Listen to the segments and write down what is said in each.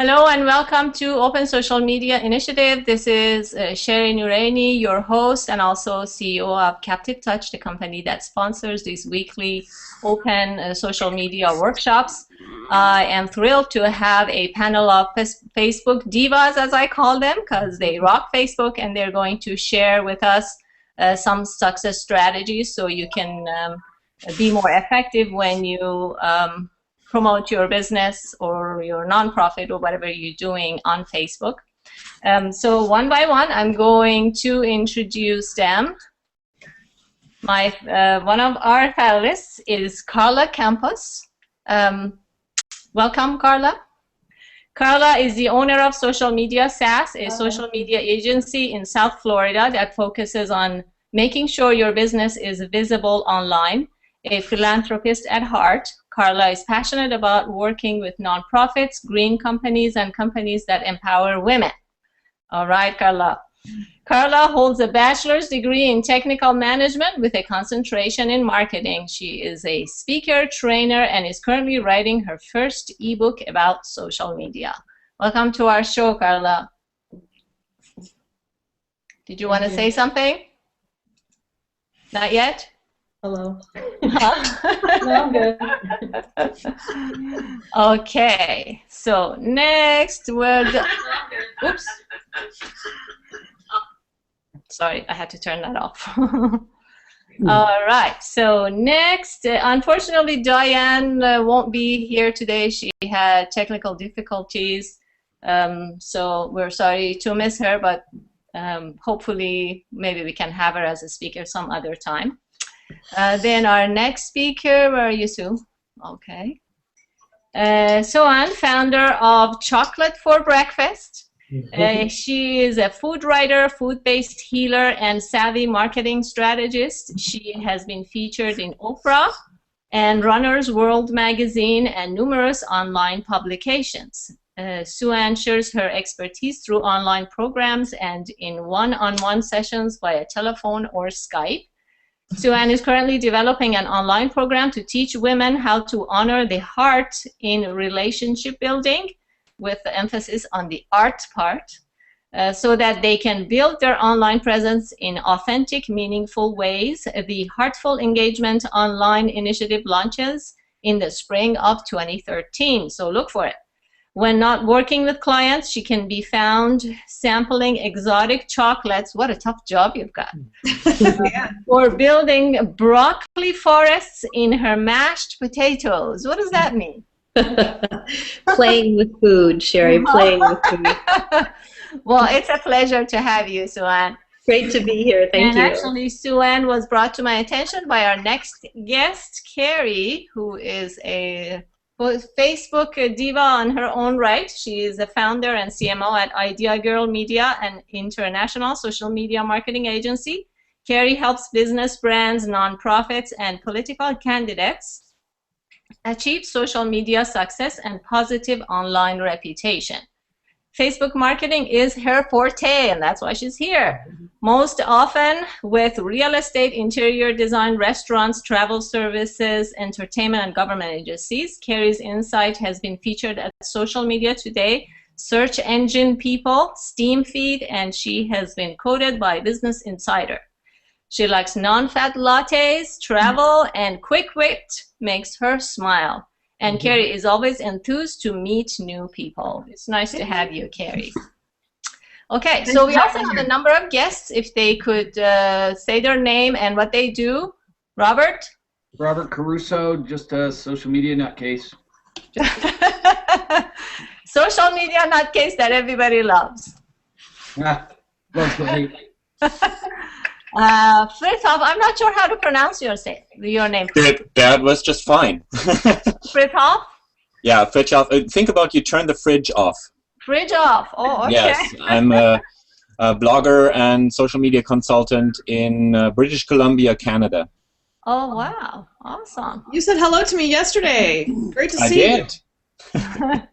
Hello and welcome to Open Social Media Initiative. This is Sherry Noorani, your host and also CEO of Captive Touch, the company that sponsors these weekly open social media workshops. I am thrilled to have a panel of Facebook divas, as I call them, because they rock Facebook, and they're going to share with us some success strategies so you can be more effective when you promote your business or your nonprofit or whatever you're doing on Facebook. So one by one, I'm going to introduce them. One of our panelists is Carla Campos. Welcome, Carla. Carla is the owner of Social Media SaaS, a social media agency in South Florida that focuses on making sure your business is visible online. A philanthropist at heart, Carla is passionate about working with nonprofits, green companies, and companies that empower women. All right, Carla. Carla holds a bachelor's degree in technical management with a concentration in marketing. She is a speaker, trainer, and is currently writing her first ebook about social media. Welcome to our show, Carla. Did you want to say something? Not yet? Hello. No, I'm good. Okay, so next we're oops. Sorry, I had to turn that off. All right, so next, unfortunately, Diane won't be here today. She had technical difficulties, so we're sorry to miss her, but hopefully maybe we can have her as a speaker some other time. Then our next speaker, where are you, Sue? Okay. Suan, founder of Chocolate for Breakfast. She is a food writer, food-based healer, and savvy marketing strategist. She has been featured in Oprah and Runner's World magazine and numerous online publications. Suan shares her expertise through online programs and in one-on-one sessions via telephone or Skype. Suan is currently developing an online program to teach women how to honor the heart in relationship building, with the emphasis on the art part, so that they can build their online presence in authentic, meaningful ways. The Heartful Engagement Online Initiative launches in the spring of 2013, so look for it. When not working with clients, she can be found sampling exotic chocolates. What a tough job you've got. Or building broccoli forests in her mashed potatoes. What does that mean? Playing with food, Sherry, playing with food. Well, it's a pleasure to have you, Suan. Great to be here, thank you. And actually, Suan was brought to my attention by our next guest, Carrie, who is a Facebook diva on her own right. She is the founder and CMO at Idea Girl Media, an international social media marketing agency. Carrie helps business brands, nonprofits, and political candidates achieve social media success and positive online reputation. Facebook marketing is her forte, and that's why she's here. Most often with real estate, interior design, restaurants, travel services, entertainment, and government agencies. Carrie's insight has been featured at Social Media Today, Search Engine People, Steam Feed, and she has been quoted by Business Insider. She likes non-fat lattes, travel, and quick wit makes her smile. And Carrie is always enthused to meet new people. It's nice to have you, Carrie. Okay, so we also have a number of guests. If they could say their name and what they do. Robert? Robert Caruso, just a social media nutcase. Social media nutcase that everybody loves. Loves to hate. Frithoff, I'm not sure how to pronounce your name. That was just fine. Frithoff? Yeah, fridge off. Think about you turn the fridge off. Fridge off. Oh, okay. Yes, I'm a blogger and social media consultant in British Columbia, Canada. Oh, wow. Awesome. You said hello to me yesterday. Great to see you. I did.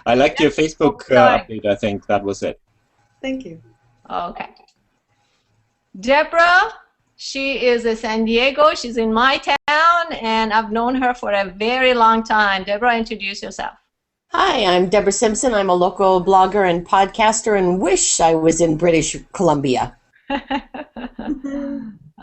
I liked your Facebook update, I think. That was it. Thank you. Okay. Deborah, she is in San Diego. She's in my town, and I've known her for a very long time. Deborah, introduce yourself. Hi, I'm Deborah Simpson. I'm a local blogger and podcaster and wish I was in British Columbia.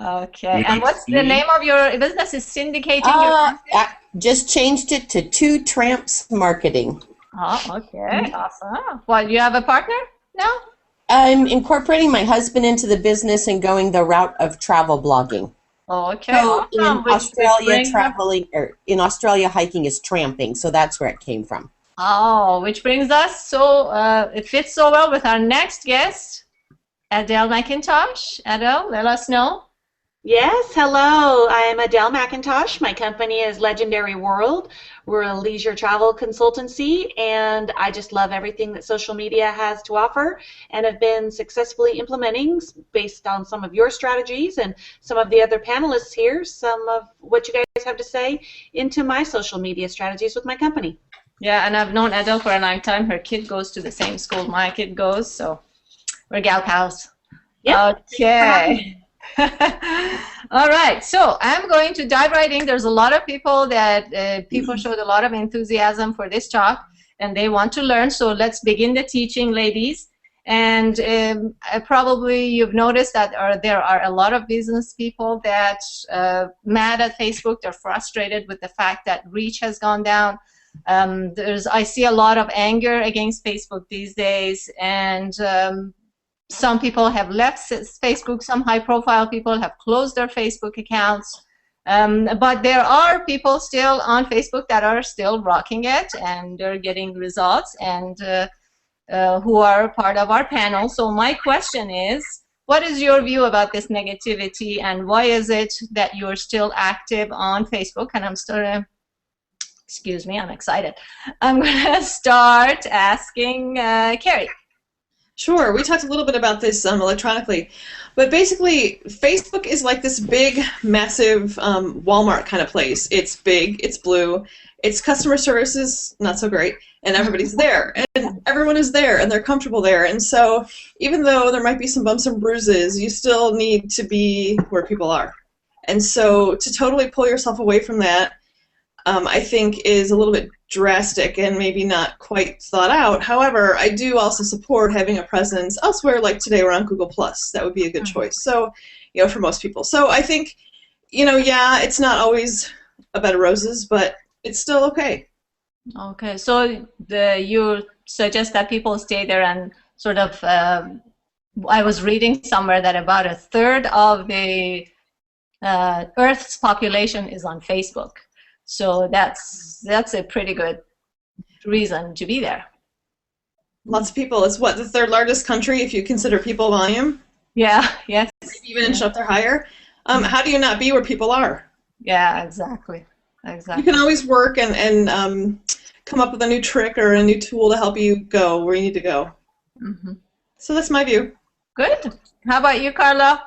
Okay. And what's the name of your business? Is syndicating your content? I just changed it to Two Tramps Marketing. Oh, okay. Awesome. Well, you have a partner now? I'm incorporating my husband into the business and going the route of travel blogging. Okay. So Awesome. in Australia, in Australia, hiking is tramping, so that's where it came from. Oh, which brings us, so it fits so well with our next guest, Adele McIntosh. Adele, let us know. Yes, hello. I'm Adele McIntosh. My company is Legendary World. We're a leisure travel consultancy, and I just love everything that social media has to offer and have been successfully implementing based on some of your strategies and some of the other panelists here, some of what you guys have to say into my social media strategies with my company. Yeah, and I've known Adele for a long time. Her kid goes to the same school my kid goes, so we're gal pals. Yep. Okay. All right, so I'm going to dive right in. There's a lot of people that people showed a lot of enthusiasm for this talk, and they want to learn. So let's begin the teaching, ladies. And probably you've noticed that there are a lot of business people that mad at Facebook. They're frustrated with the fact that reach has gone down. I see a lot of anger against Facebook these days, and some people have left Facebook. Some high-profile people have closed their Facebook accounts. But there are people still on Facebook that are still rocking it, and they're getting results, and who are part of our panel. So my question is, what is your view about this negativity, and why is it that you're still active on Facebook? And I'm still, excuse me, I'm excited. I'm going to start asking Carrie. Sure, we talked a little bit about this electronically, but basically Facebook is like this big, massive Walmart kind of place. It's big, it's blue, its customer service is not so great, and everybody's there, and everyone is there, and they're comfortable there, and so even though there might be some bumps and bruises, you still need to be where people are. And so to totally pull yourself away from that, I think is a little bit drastic and maybe not quite thought out. However, I do also support having a presence elsewhere, like today we're on Google+. That would be a good choice. So, you know, for most people. So I think, you know, yeah, it's not always a bed of roses, but it's still okay. Okay, so you suggest that people stay there and sort of, I was reading somewhere that about a third of the Earth's population is on Facebook. So that's a pretty good reason to be there. Lots of people. It's what, the third largest country if you consider people volume? Yeah, yes. Even inch up there higher. How do you not be where people are? Yeah, exactly. Exactly. You can always work and come up with a new trick or a new tool to help you go where you need to go. Mm-hmm. So that's my view. Good. How about you, Carla?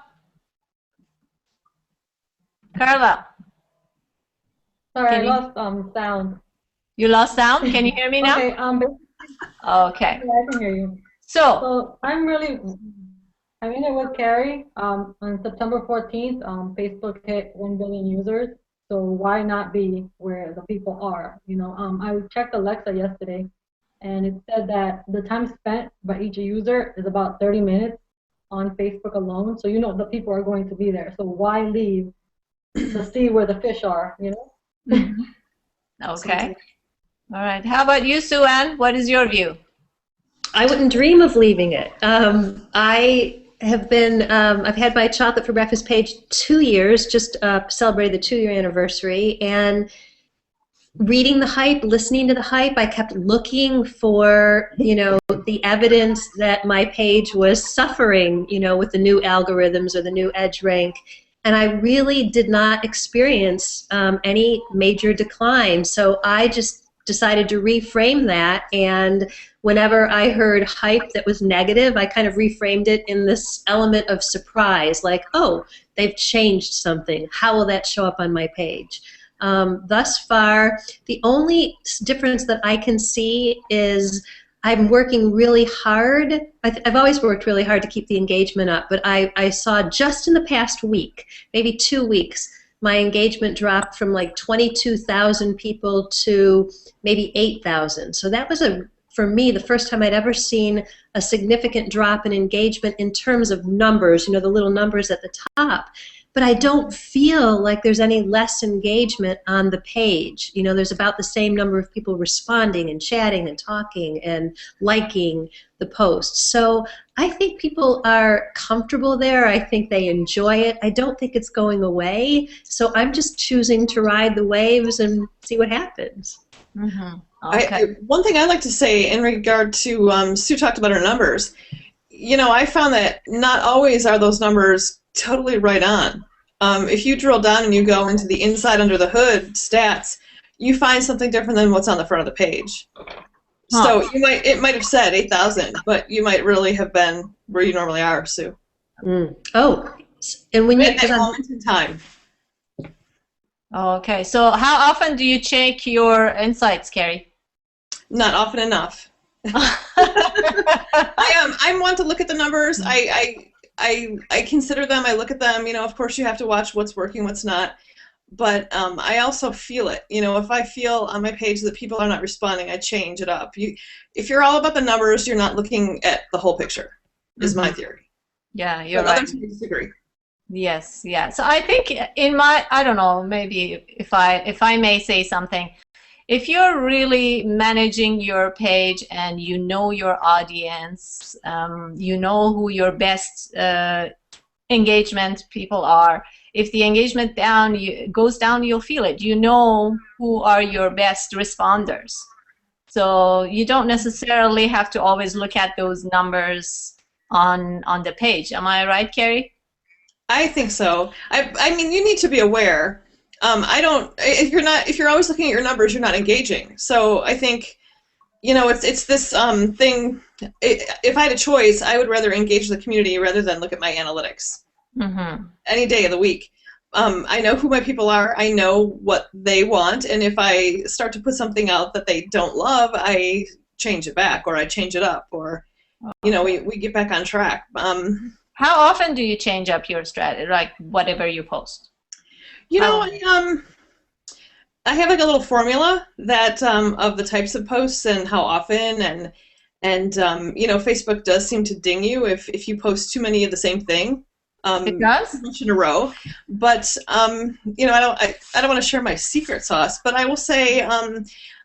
Carla? Sorry, I lost sound. You lost sound? Can you hear me now? Okay, okay. Yeah, I can hear you. So I'm in it with Carrie. On September 14th, Facebook hit 1 billion users. So why not be where the people are? You know, I checked Alexa yesterday, and it said that the time spent by each user is about 30 minutes on Facebook alone. So you know the people are going to be there. So why leave to see where the fish are? You know. Mm-hmm. Okay. All right. How about you, Sue-Ann? What is your view? I wouldn't dream of leaving it. I have been, I've had my chocolate for breakfast page 2 years, just celebrated the 2-year anniversary, and reading the hype, listening to the hype, I kept looking for, you know, the evidence that my page was suffering, you know, with the new algorithms or the new EdgeRank. And I really did not experience any major decline. So I just decided to reframe that. And whenever I heard hype that was negative, I kind of reframed it in this element of surprise, like, oh, they've changed something. How will that show up on my page? Thus far, the only difference that I can see is I'm working really hard. I've always worked really hard to keep the engagement up, but I saw just in the past week, maybe 2 weeks, my engagement dropped from like 22,000 people to maybe 8,000. So that was, for me, the first time I'd ever seen a significant drop in engagement in terms of numbers, the little numbers at the top. But I don't feel like there's any less engagement on the page. There's about the same number of people responding and chatting and talking and liking the post. So I think people are comfortable there. I think they enjoy it. I don't think it's going away. So I'm just choosing to ride the waves and see what happens. Mm-hmm. Okay. One thing I'd like to say in regard to, Sue talked about her numbers. I found that not always are those numbers totally right on. If you drill down and you go into the inside under the hood stats, you find something different than what's on the front of the page. Huh. So it might have said 8,000, but you might really have been where you normally are, Sue. Mm. Oh, and when at that moment in time. Okay, so how often do you check your insights, Carrie? Not often enough. I want to look at the numbers. I consider them. I look at them. Of course, you have to watch what's working, what's not. But I also feel it. If I feel on my page that people are not responding, I change it up. If you're all about the numbers, you're not looking at the whole picture. Is my theory. Yeah, you're but right. Others disagree. Yes, yeah. So I think I don't know, maybe if I may say something. If you're really managing your page and you know your audience, you know who your best engagement people are. If the engagement goes down, you'll feel it. You know who are your best responders. So you don't necessarily have to always look at those numbers on the page. Am I right, Carrie? I think so. I mean, you need to be aware. If you're always looking at your numbers, you're not engaging. So I think, it's this thing. If I had a choice, I would rather engage the community rather than look at my analytics. Mm-hmm. Any day of the week. I know who my people are. I know what they want. And if I start to put something out that they don't love, I change it back, or I change it up, or, we get back on track. How often do you change up your strategy, like whatever you post? I have like a little formula that of the types of posts and how often, and Facebook does seem to ding you if you post too many of the same thing. It does? In a row, but I don't want to share my secret sauce, but I will say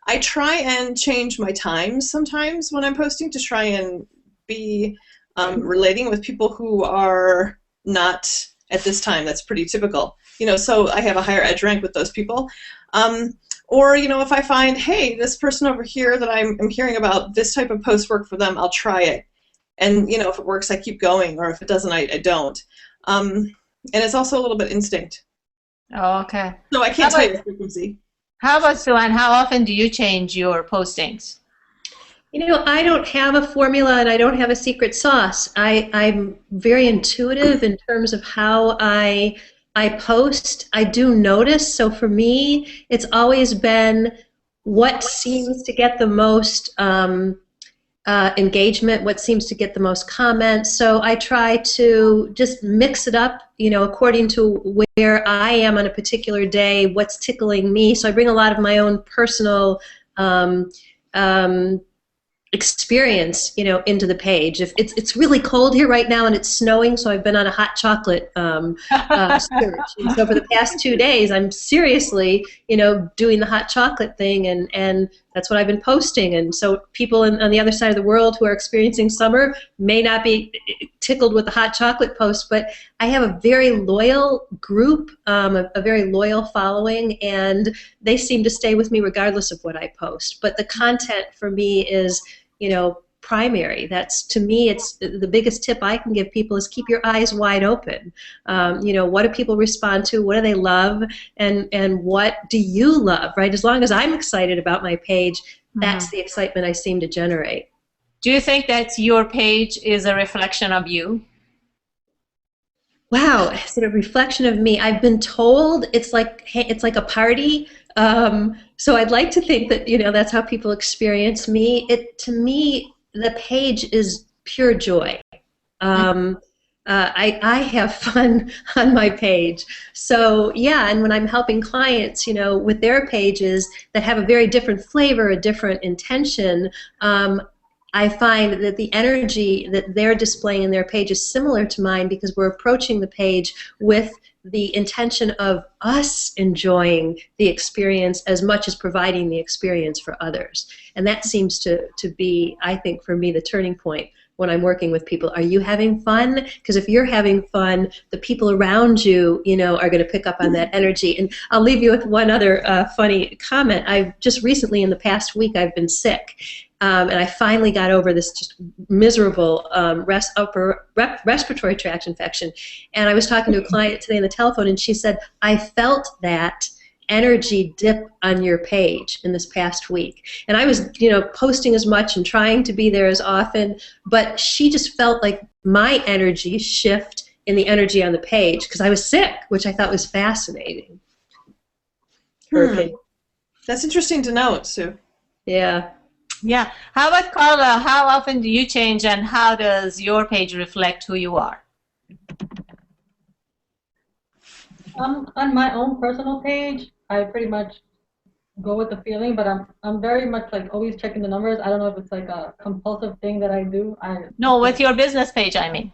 I try and change my times sometimes when I'm posting to try and be relating with people who are not at this time. That's pretty typical. So I have a higher edge rank with those people. Or, if I find, hey, this person over here that I'm hearing about, this type of post work for them, I'll try it. And, if it works, I keep going, or if it doesn't, I don't. And it's also a little bit instinct. Oh, okay. So I can't tell you the frequency. How about Sue Ann? How often do you change your postings? I don't have a formula and I don't have a secret sauce. I'm very intuitive in terms of how I post. I do notice. So for me, it's always been what seems to get the most engagement, what seems to get the most comments. So I try to just mix it up, according to where I am on a particular day, what's tickling me. So I bring a lot of my own personal experience, into the page. If it's really cold here right now and it's snowing, so I've been on a hot chocolate search. And so for the past 2 days, I'm seriously, doing the hot chocolate thing, and that's what I've been posting. And so people on the other side of the world who are experiencing summer may not be tickled with the hot chocolate post, but I have a very loyal group, a very loyal following, and they seem to stay with me regardless of what I post. But the content for me is, primary. That's, to me, it's the biggest tip I can give people is keep your eyes wide open. What do people respond to? What do they love? And what do you love, right? As long as I'm excited about my page, that's the excitement I seem to generate. Do you think that your page is a reflection of you? Wow, is it a reflection of me? I've been told it's like a party. So I'd like to think that that's how people experience me. To me, the page is pure joy. I have fun on my page. So yeah, and when I'm helping clients, with their pages that have a very different flavor, a different intention, I find that the energy that they're displaying in their page is similar to mine because we're approaching the page with the intention of us enjoying the experience as much as providing the experience for others. And that seems to be, I think, for me, the turning point when I'm working with people. Are you having fun? Because if you're having fun, the people around you, are going to pick up on that energy. And I'll leave you with one other funny comment. I've just recently, in the past week, I've been sick. And I finally got over this just miserable upper respiratory tract infection. And I was talking to a client today on the telephone, and she said, I felt that energy dip on your page in this past week. And I was, posting as much and trying to be there as often, but she just felt like my energy shift in the energy on the page because I was sick, which I thought was fascinating. That's interesting to note, Sue. Yeah. Yeah. How about Carla? How often do you change, and how does your page reflect who you are? On my own personal page, I pretty much go with the feeling, but I'm very much like always checking the numbers. I don't know if it's like a compulsive thing that I do. No, with your business page, I mean.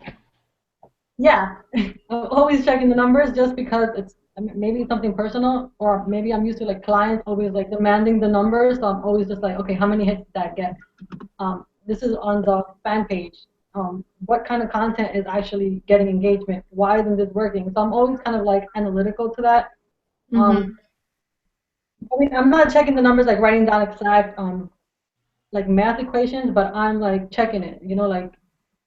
Yeah, I'm always checking the numbers just because it's maybe something personal, or maybe I'm used to like clients always like demanding the numbers, so I'm always just like, okay, how many hits did that get? This is on the fan page. What kind of content is actually getting engagement? Why isn't this working? So I'm always kind of like analytical to that. I mean, I'm not checking the numbers like writing down exact like math equations, but I'm like checking it.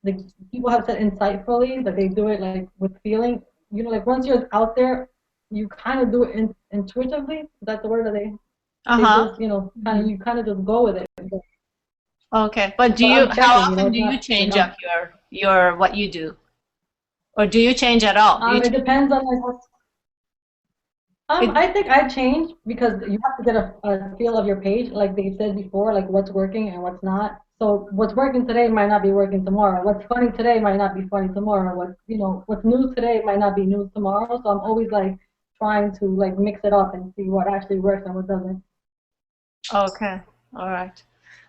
Like people have said insightfully that they do it like with feeling. Like once you're out there, you kind of do it intuitively. Is that the word that they just, you kind of just go with it. Okay, but how often do you change up your what you do, or do you change at all? It depends on like what. I think I change because you have to get a feel of your page, like they said before, like what's working and what's not. So what's working today might not be working tomorrow. What's funny today might not be funny tomorrow. What's news today might not be news tomorrow. So I'm always like trying to like mix it up and see what actually works and what doesn't. Okay, all right.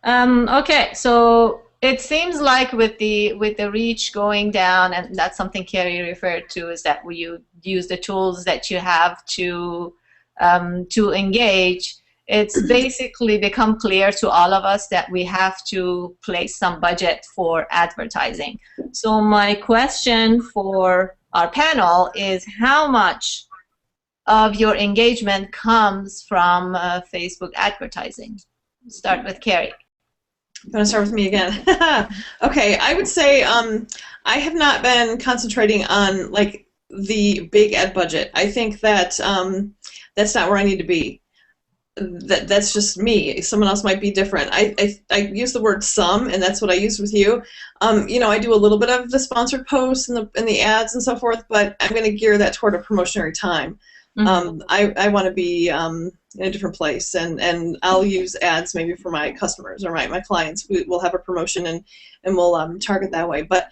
Okay, so it seems like with the reach going down, and that's something Carrie referred to, is that you use the tools that you have to engage. It's basically become clear to all of us that we have to place some budget for advertising. So my question for our panel is, how much of your engagement comes from Facebook advertising? Start with Carrie. I'm going to start with me again. Okay, I would say I have not been concentrating on like the big ad budget. I think that that's not where I need to be. That's just me. Someone else might be different. I use the word some, and that's what I use with you. I do a little bit of the sponsored posts and the ads and so forth, but I'm going to gear that toward a promotionary time. I want to be in a different place, and I'll use ads maybe for my customers or my clients. We'll have a promotion and we'll target that way. But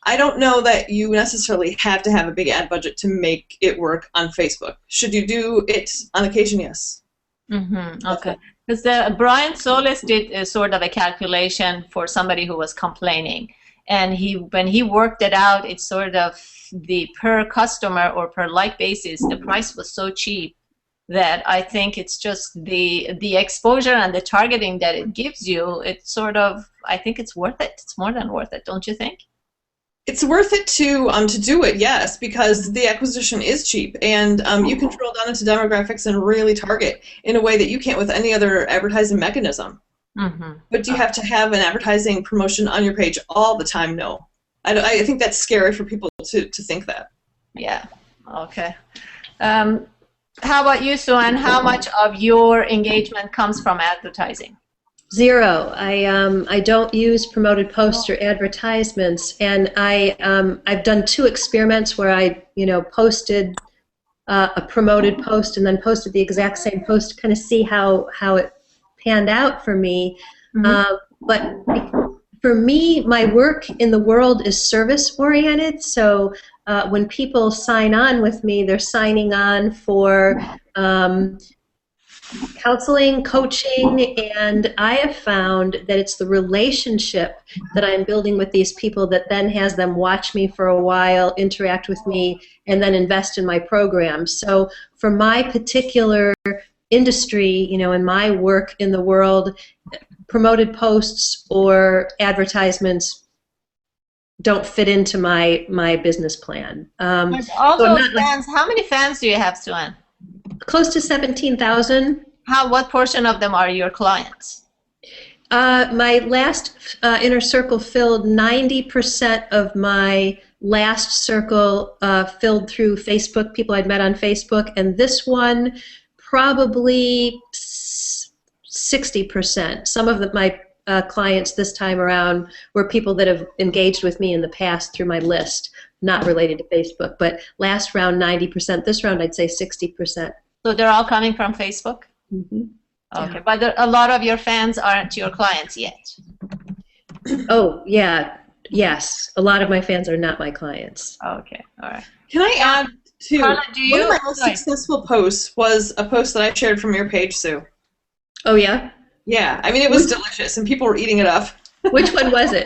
I don't know that you necessarily have to have a big ad budget to make it work on Facebook. Should you do it on occasion? Yes. Okay. Because Brian Solis did sort of a calculation for somebody who was complaining, and when he worked it out, it's sort of the per customer or per like basis, the price was so cheap that I think it's just the exposure and the targeting that it gives you. It's sort of, I think it's worth it. It's more than worth it, don't you think? It's worth it to do it, yes, because the acquisition is cheap, and you can drill down into demographics and really target in a way that you can't with any other advertising mechanism. But do you have to have an advertising promotion on your page all the time? No. I think that's scary for people to think that. Yeah. Okay. How about you, Sue-Ann? How much of your engagement comes from advertising? Zero. I don't use promoted posts or advertisements, and I've done 2 experiments where I posted a promoted post and then posted the exact same post to kind of see how it panned out for me. But For me, my work in the world is service-oriented, so when people sign on with me, they're signing on for counseling, coaching, and I have found that it's the relationship that I'm building with these people that then has them watch me for a while, interact with me, and then invest in my program. So for my particular industry, you know, in my work in the world, promoted posts or advertisements don't fit into my business plan. But all so I'm those not, fans, how many fans do you have, Sue-Ann? close to 17,000. What portion of them are your clients? My last inner circle filled 90% of my last circle filled through Facebook, people I'd met on Facebook, and this one probably 60%. Some of my clients this time around were people that have engaged with me in the past through my list, not related to Facebook. But last round 90%, this round I'd say 60%. So they're all coming from Facebook? Mm-hmm. Okay, Yeah. but a lot of your fans aren't your clients yet. Oh, yeah. Yes. A lot of my fans are not my clients. Okay, all right. Can I add to Carla, do one of you? my most successful posts was a post that I shared from your page, Sue. Oh, yeah? Yeah, I mean it was delicious and people were eating it up. Which one was it?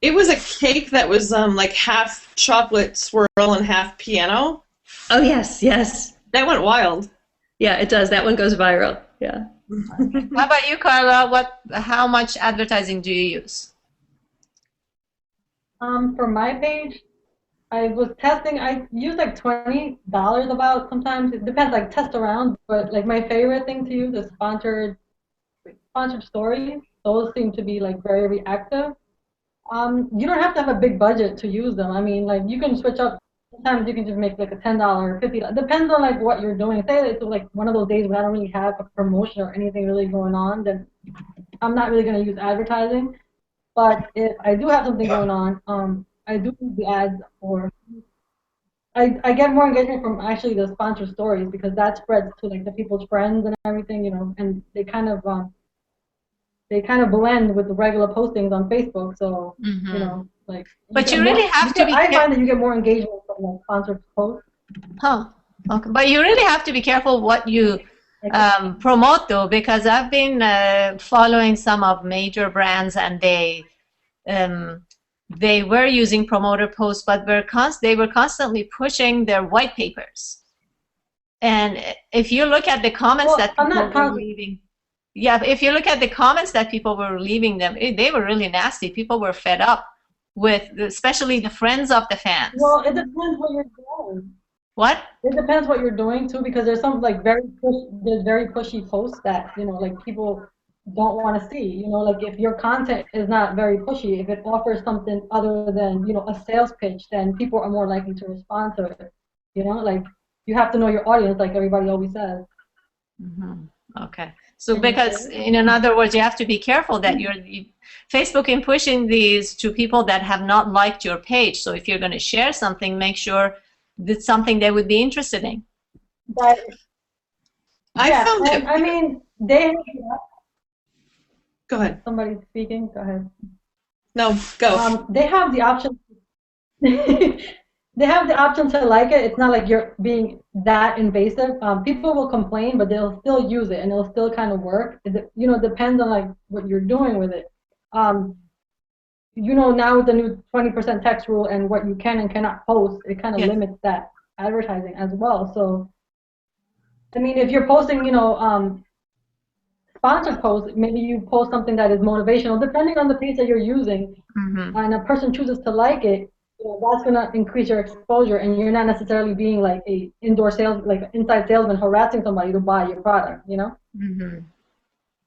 It was a cake that was like half chocolate swirl and half piano. Oh, yes, yes. That went wild. Yeah, it does. That one goes viral. Yeah. How about you, Carla? How much advertising do you use? For my page, I was testing. I use like $20 about sometimes. It depends. Like test around, but like my favorite thing to use is sponsored stories. Those seem to be like very reactive. You don't have to have a big budget to use them. I mean, like you can switch up. Sometimes you can just make like a $10 or $50. Depends on like what you're doing. Say it's like one of those days when I don't really have a promotion or anything really going on, then I'm not really going to use advertising. But if I do have something going on, I do use the ads for. I get more engagement from actually the sponsored stories because that spreads to like the people's friends and everything, you know, and they kind of blend with the regular postings on Facebook. So you know, like. But you really have to be. I find that you get more engagement from like sponsored posts. Huh. Okay. But you really have to be careful what you promote, though, because I've been following some of major brands, and they were using promoter posts, but they were constantly pushing their white papers. And if you look at the comments that people were leaving, if you look at the comments that people were leaving them, they were really nasty. People were fed up with, especially the friends of the fans. Well, it depends what you're doing. What? It depends what you're doing too, because there's some like very pushy posts that, you know, like people don't want to see. You know, like if your content is not very pushy, if it offers something other than, you know, a sales pitch, then people are more likely to respond to it. You know, like you have to know your audience, like everybody always says. Okay. So because, in other words, you have to be careful that Facebook in pushing these to people that have not liked your page. So if you're going to share something, make sure it's something they would be interested in. But I found it. I mean, they. Go ahead. Somebody's speaking. Go ahead. No, go. They have the option. They have the option to like it. It's not like you're being that invasive. People will complain, but they'll still use it, and it'll still kind of work. You know, depends on like what you're doing with it. You know, now with the new 20% text rule and what you can and cannot post, it kind of limits that advertising as well. So, I mean, if you're posting, you know, sponsored posts, maybe you post something that is motivational, depending on the page that you're using, and a person chooses to like it. You know, that's going to increase your exposure, and you're not necessarily being like a inside salesman harassing somebody to buy your product, you know?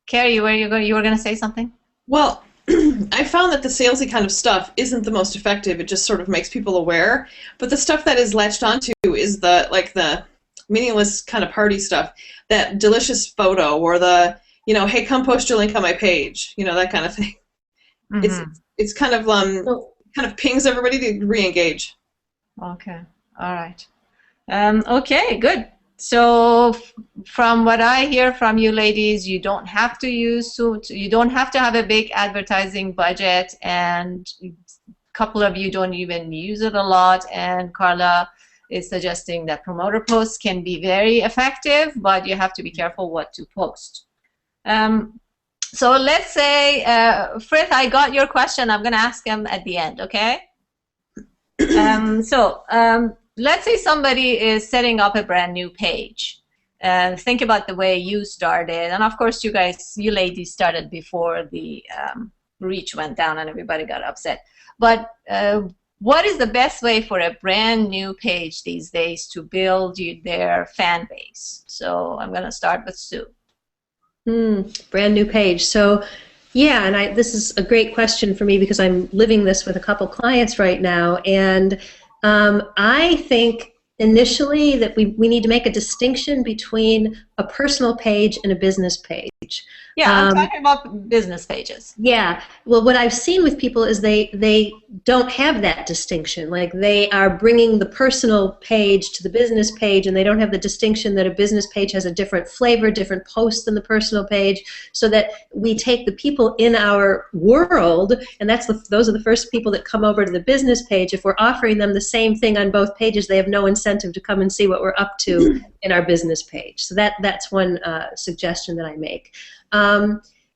Carrie, you were going to say something? Well, I found that the salesy kind of stuff isn't the most effective. It just sort of makes people aware. But the stuff that is latched onto is the meaningless kind of party stuff, that delicious photo, or the, you know, hey, come post your link on my page, you know, that kind of thing. It's kind of pings everybody to re-engage. Okay. All right. Okay, good. So from what I hear from you ladies, you don't have to you don't have to have a big advertising budget, and a couple of you don't even use it a lot, and Carla is suggesting that promoter posts can be very effective, but you have to be careful what to post. So let's say, Frith, I got your question. I'm going to ask him at the end, okay? Let's say somebody is setting up a brand new page. Think about the way you started. And of course, you ladies started before the reach went down and everybody got upset. But what is the best way for a brand new page these days to build their fan base? So I'm going to start with Sue. Brand new page. So yeah, and this is a great question for me because I'm living this with a couple clients right now, and I think initially that we need to make a distinction between a personal page and a business page. Yeah, I'm talking about business pages. Yeah. Well, what I've seen with people is they don't have that distinction. Like they are bringing the personal page to the business page, and they don't have the distinction that a business page has a different flavor, different posts than the personal page, so that we take the people in our world, and those are the first people that come over to the business page. If we're offering them the same thing on both pages, they have no incentive to come and see what we're up to in our business page. So that's one suggestion that I make.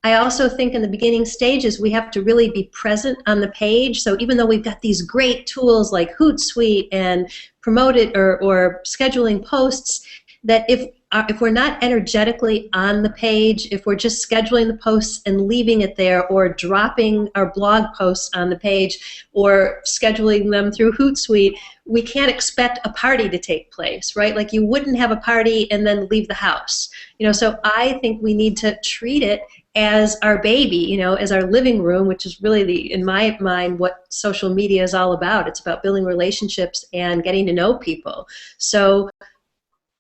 I also think in the beginning stages we have to really be present on the page. So even though we've got these great tools like Hootsuite and Promote It or scheduling posts, that if we're not energetically on the page, if we're just scheduling the posts and leaving it there, or dropping our blog posts on the page, or scheduling them through Hootsuite, we can't expect a party to take place, right? Like you wouldn't have a party and then leave the house. So I think we need to treat it as our baby, as our living room, which is really, in my mind, what social media is all about. It's about building relationships and getting to know people. So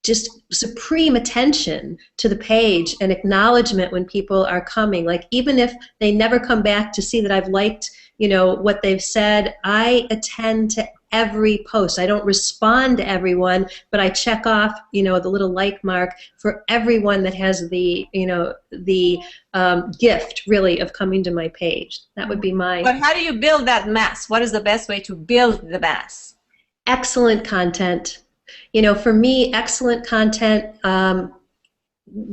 just supreme attention to the page and acknowledgement when people are coming. Like even if they never come back to see that I've liked, what they've said, I attend to every post. I don't respond to everyone, but I check off, the little like mark for everyone that has the gift, really, of coming to my page. That would be my... But how do you build that mass? What is the best way to build the mass? Excellent content. For me, excellent content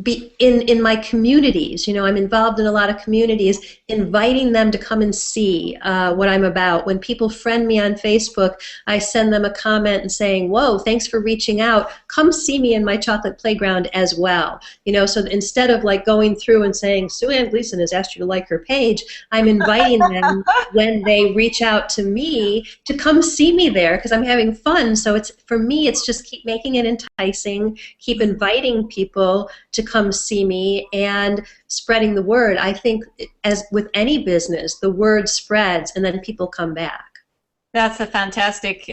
be in my communities. I'm involved in a lot of communities, inviting them to come and see what I'm about. When people friend me on Facebook, I send them a comment and saying, whoa, thanks for reaching out. Come see me in my chocolate playground as well. So instead of like going through and saying, Sue Ann Gleason has asked you to like her page, I'm inviting them when they reach out to me to come see me there because I'm having fun. So for me, it's just keep making it enticing, keep inviting people to come see me and spreading the word. I think as with any business, the word spreads and then people come back. That's a fantastic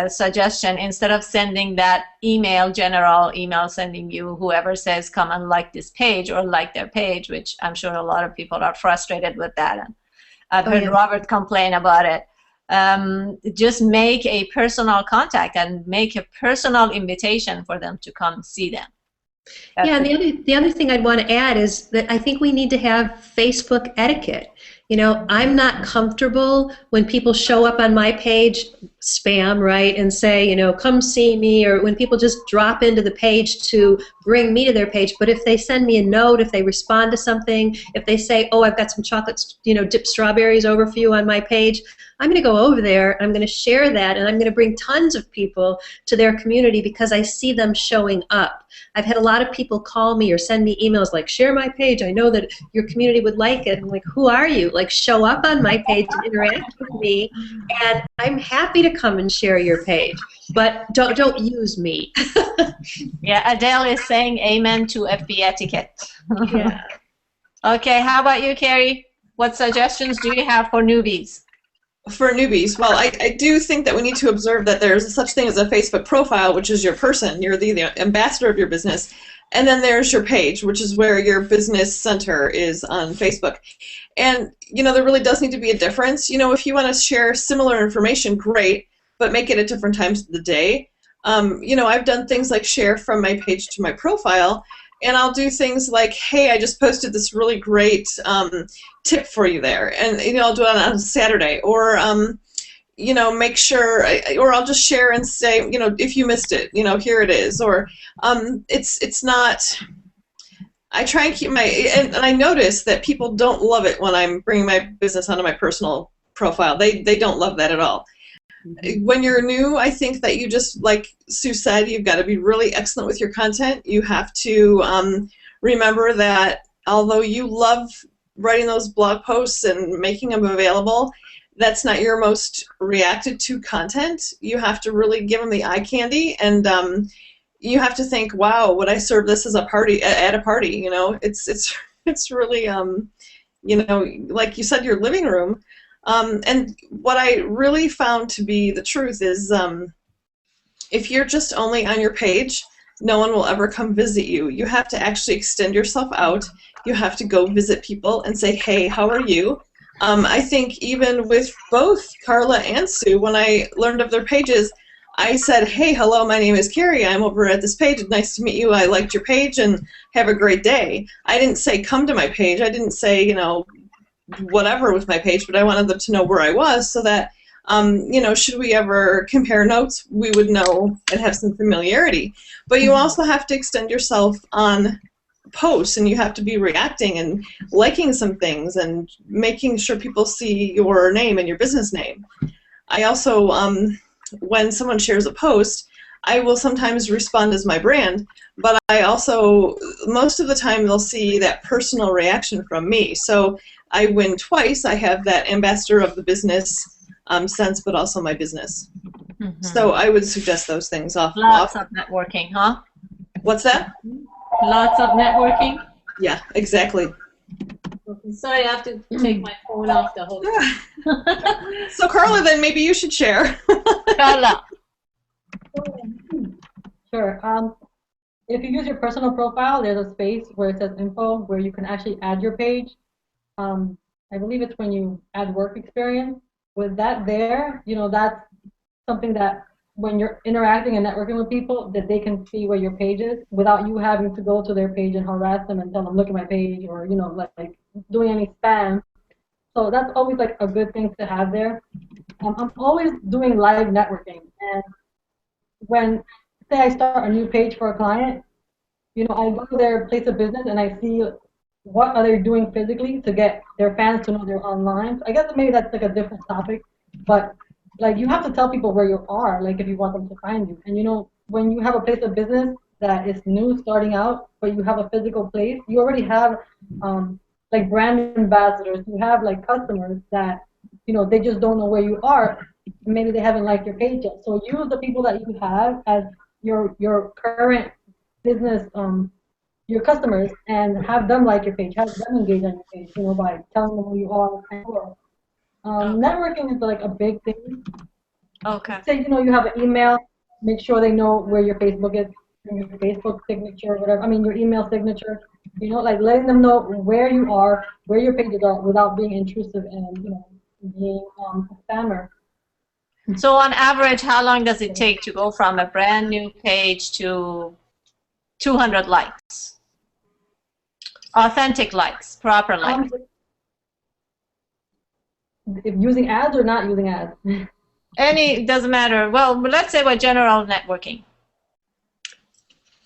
suggestion. Instead of sending that general email sending you whoever says come and like this page or like their page, which I'm sure a lot of people are frustrated with that. And I've heard Robert complain about it. Just make a personal contact and make a personal invitation for them to come see them. Yeah, and the other thing I'd want to add is that I think we need to have Facebook etiquette. I'm not comfortable when people show up on my page, spam, right, and say, come see me, or when people just drop into the page to bring me to their page. But if they send me a note, if they respond to something, if they say, oh, I've got some chocolates, dipped strawberries over for you on my page, I'm going to go over there, I'm going to share that, and I'm going to bring tons of people to their community because I see them showing up. I've had a lot of people call me or send me emails like, share my page, I know that your community would like it. I'm like, who are you? Like, show up on my page and interact with me, and I'm happy to come and share your page, but don't use me. Yeah, Adele is saying amen to FB etiquette. Yeah. Okay, how about you, Carrie? What suggestions do you have for newbies? For newbies, well, I do think that we need to observe that there's such thing as a Facebook profile, which is your person. You're the ambassador of your business. And then there's your page, which is where your business center is on Facebook. And, there really does need to be a difference. If you want to share similar information, great, but make it at different times of the day. You know, I've done things like share from my page to my profile, and I'll do things like, hey, I just posted this really great tip for you there, and you know, I'll do it on Saturday, or you know, make sure, or I'll just share and say, you know, if you missed it, you know, here it is, or it's not. I try and keep my, and I notice that people don't love it when I'm bringing my business onto my personal profile. They don't love that at all. When you're new, I think that you just, like Sue said, you've got to be really excellent with your content. You have to remember that although you love writing those blog posts and making them available, that's not your most reacted to content. You have to really give them the eye candy, and you have to think, wow, would I serve this as a party at a party? You know, it's really you know, like you said, your living room. And what I really found to be the truth is, if you're just only on your page, no one will ever come visit you. You have to actually extend yourself out. You have to go visit people and say, hey, how are you? I think even with both Carla and Sue, when I learned of their pages, I said, hey, hello, my name is Carrie. I'm over at this page. Nice to meet you. I liked your page, and have a great day. I didn't say come to my page. I didn't say, you know, whatever with my page, but I wanted them to know where I was, so that, you know, should we ever compare notes, we would know and have some familiarity. But you also have to extend yourself on posts, and you have to be reacting and liking some things and making sure people see your name and your business name. I also, when someone shares a post, I will sometimes respond as my brand, but I also, most of the time, they'll see that personal reaction from me. So I win twice. I have that ambassador of the business sense, but also my business. So I would suggest those things off. Lots of networking, huh? What's that? Lots of networking. Yeah, exactly. Sorry, I have to take my phone off the whole. So Carla, then maybe you should share. Carla. Sure. If you use your personal profile, there's a space where it says info where you can actually add your page. I believe it's when you add work experience. With that there, you know, that's something that when you're interacting and networking with people, that they can see where your page is without you having to go to their page and harass them and tell them, look at my page, or, you know, like doing any spam. So that's always like a good thing to have there. I'm always doing live networking, and when, say I start a new page for a client, you know, I go to their place of business and I see what are they doing physically to get their fans to know they're online. I guess maybe that's like a different topic, but like you have to tell people where you are, like if you want them to find you. And you know, when you have a place of business that is new, starting out, but you have a physical place, you already have like brand ambassadors. You have like customers that, you know, they just don't know where you are. Maybe they haven't liked your page yet. So use the people that you have as your current business, your customers, and have them like your page, have them engage on your page, you know, by telling them who you are. Networking is like a big thing. Okay. Say, you know, you have an email, make sure they know where your Facebook is, your Facebook signature, whatever. I mean, your email signature. You know, like letting them know where you are, where your pages are, without being intrusive and, you know, being a spammer. So on average, how long does it take to go from a brand new page to 200 likes? Authentic likes, proper likes. If using ads or not using ads? Any, doesn't matter. Well, let's say we're general networking.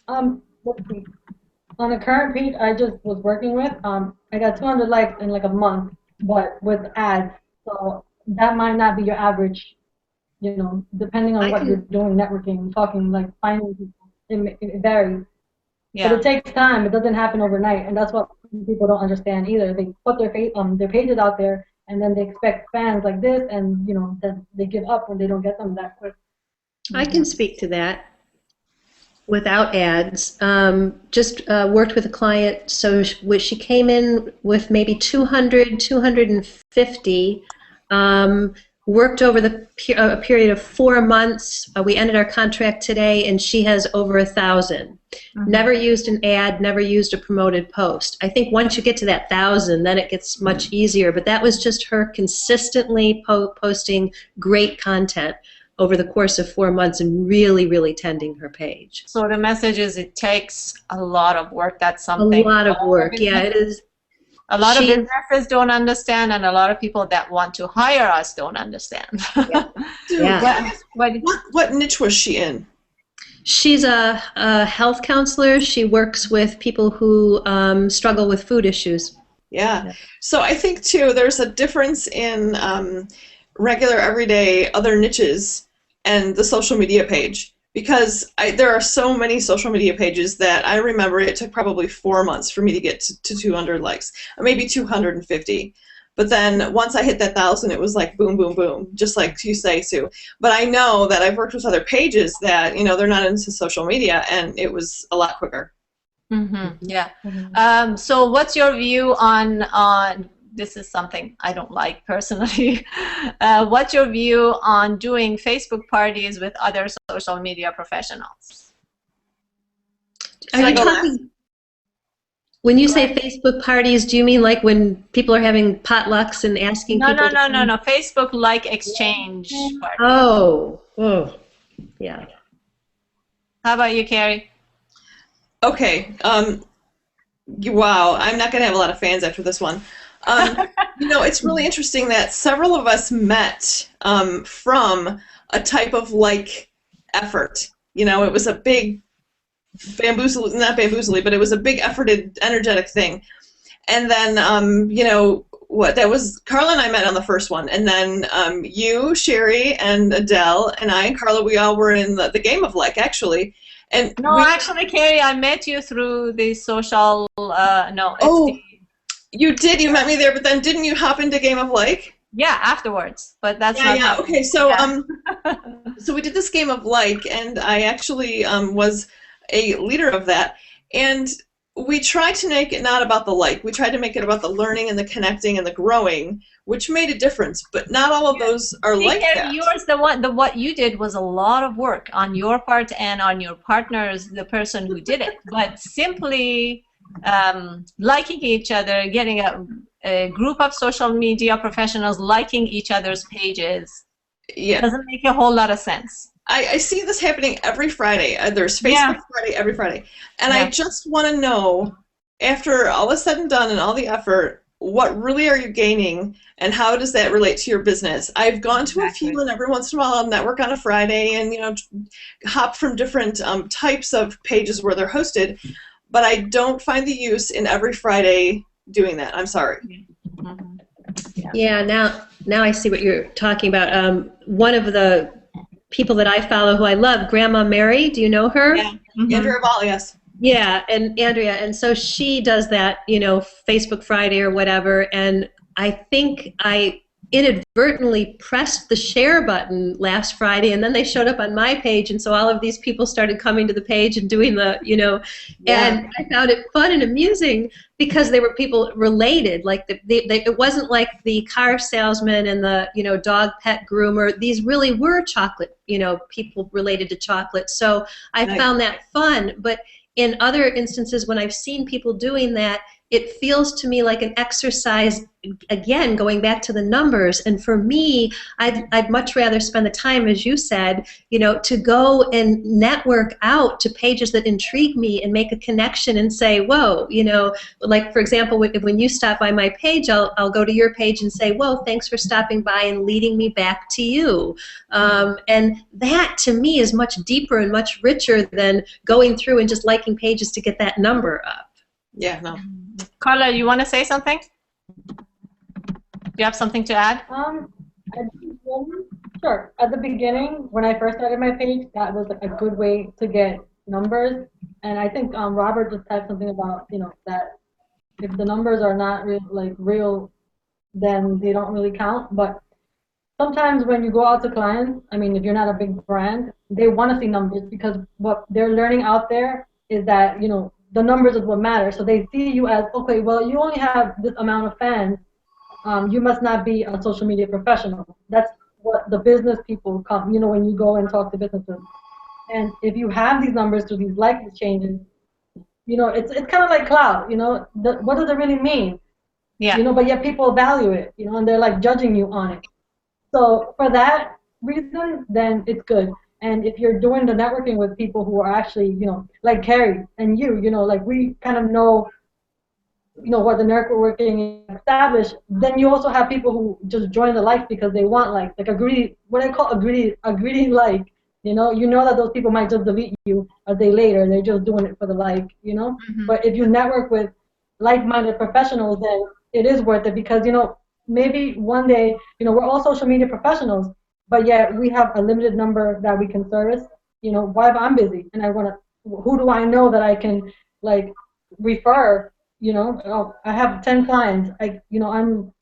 Let's see. On the current page I just was working with, I got 200 likes in like a month, but with ads. So that might not be your average, you know, depending on what you're doing, networking, talking, like finding people. It varies. Yeah. But it takes time. It doesn't happen overnight, and that's what people don't understand either. They put their pages out there, and then they expect fans like this, and you know, then they give up when they don't get them that quick. I can speak to that without ads. Just worked with a client, so she came in with maybe 200, 250. Worked over a period of 4 months. We ended our contract today, and she has over 1,000. Never used an ad, never used a promoted post. I think once you get to that 1,000, then it gets much easier. But that was just her consistently posting great content. over the course of 4 months and really, really tending her page. So the message is it takes a lot of work. That's A something. lot of work. Yeah, it is. A lot of businesses don't understand, and a lot of people that want to hire us don't understand. Yeah. What niche was she in? She's a health counselor. She works with people who struggle with food issues. Yeah. So I think, too, there's a difference in regular, everyday, other niches and the social media page. Because there are so many social media pages that I remember it took probably 4 months for me to get to 200 likes, or maybe 250. But then once I hit that 1,000, it was like boom, boom, boom, just like you say, Sue. But I know that I've worked with other pages that, you know, they're not into social media, and it was a lot quicker. Mm-hmm. Yeah. So what's your view on this is something I don't like personally. What's your view on doing Facebook parties with other social media professionals? Are you talking, when you say Facebook parties, do you mean like when people are having potlucks and asking people? No. Facebook like exchange parties. Oh, yeah. How about you, Carrie? Okay. Wow, I'm not going to have a lot of fans after this one. You know, it's really interesting that several of us met from a type of like effort. You know, it was a big not bamboozly, but it was a big efforted, energetic thing. And then, you know, that was Carla and I met on the first one, and then you, Sherry, and Adele, and I and Carla, we all were in the Game of Like, actually. And actually, Carrie, I met you through the social. You did. You met me there, but then didn't you hop into Game of Like? Yeah, afterwards. But that's not. Okay, so so we did this Game of Like, and I actually was a leader of that, and we tried to make it not about the like. We tried to make it about the learning and the connecting and the growing, which made a difference. But not all of those are like that. Yours, what you did was a lot of work on your part and on your partners, the person who did it. But simply liking each other, getting a group of social media professionals liking each other's pages, doesn't make a whole lot of sense. I see this happening every Friday. There's Facebook Friday every Friday. And I just want to know, after all is said and done and all the effort, what really are you gaining, and how does that relate to your business? I've gone to a few, and every once in a while I'll network on a Friday and, you know, hop from different types of pages where they're hosted, but I don't find the use in every Friday doing that. I'm sorry. Yeah, now I see what you're talking about. One of the people that I follow who I love, Grandma Mary, do you know her? Yeah, Andrea Ball, yes. Yeah, and Andrea, and so she does that, you know, Facebook Friday or whatever, and I think I inadvertently pressed the share button last Friday, and then they showed up on my page, and so all of these people started coming to the page and doing the, you know, and I found it fun and amusing because they were people related. Like it wasn't like the car salesman and the, you know, dog pet groomer. These really were chocolate, you know, people related to chocolate. So I found that fun. But in other instances, when I've seen people doing that, it feels to me like an exercise, again, going back to the numbers. And for me, I'd much rather spend the time, as you said, you know, to go and network out to pages that intrigue me and make a connection and say, whoa, you know, like, for example, when you stop by my page, I'll go to your page and say, whoa, thanks for stopping by and leading me back to you. And that, to me, is much deeper and much richer than going through and just liking pages to get that number up. Yeah, no. Carla, you want to say something? Do you have something to add? Sure. At the beginning, when I first started my page, that was a good way to get numbers. And I think Robert just typed something about, you know, that if the numbers are not real, then they don't really count. But sometimes when you go out to clients, I mean, if you're not a big brand, they want to see numbers because what they're learning out there is that, you know, the numbers is what matters. So they see you as, okay, well, you only have this amount of fans. You must not be a social media professional. That's what the business people come, you know, when you go and talk to businesses. And if you have these numbers through these like exchanges, you know, it's kind of like cloud, you know, what does it really mean? Yeah. You know, but yet people value it, you know, and they're like judging you on it. So for that, reason, then it's good. And if you're doing the networking with people who are actually, like Carrie and you, like we kind of know, what the networking established, then you also have people who just join the likes because they want like a greedy, what I call a greedy like. You know that those people might just delete you a day later. They're just doing it for the like, Mm-hmm. But if you network with like-minded professionals, then it is worth it because, maybe one day, we're all social media professionals, but yet we have a limited number that we can service. What if I'm busy and I want to, who do I know that I can like refer? I have 10 clients. I'm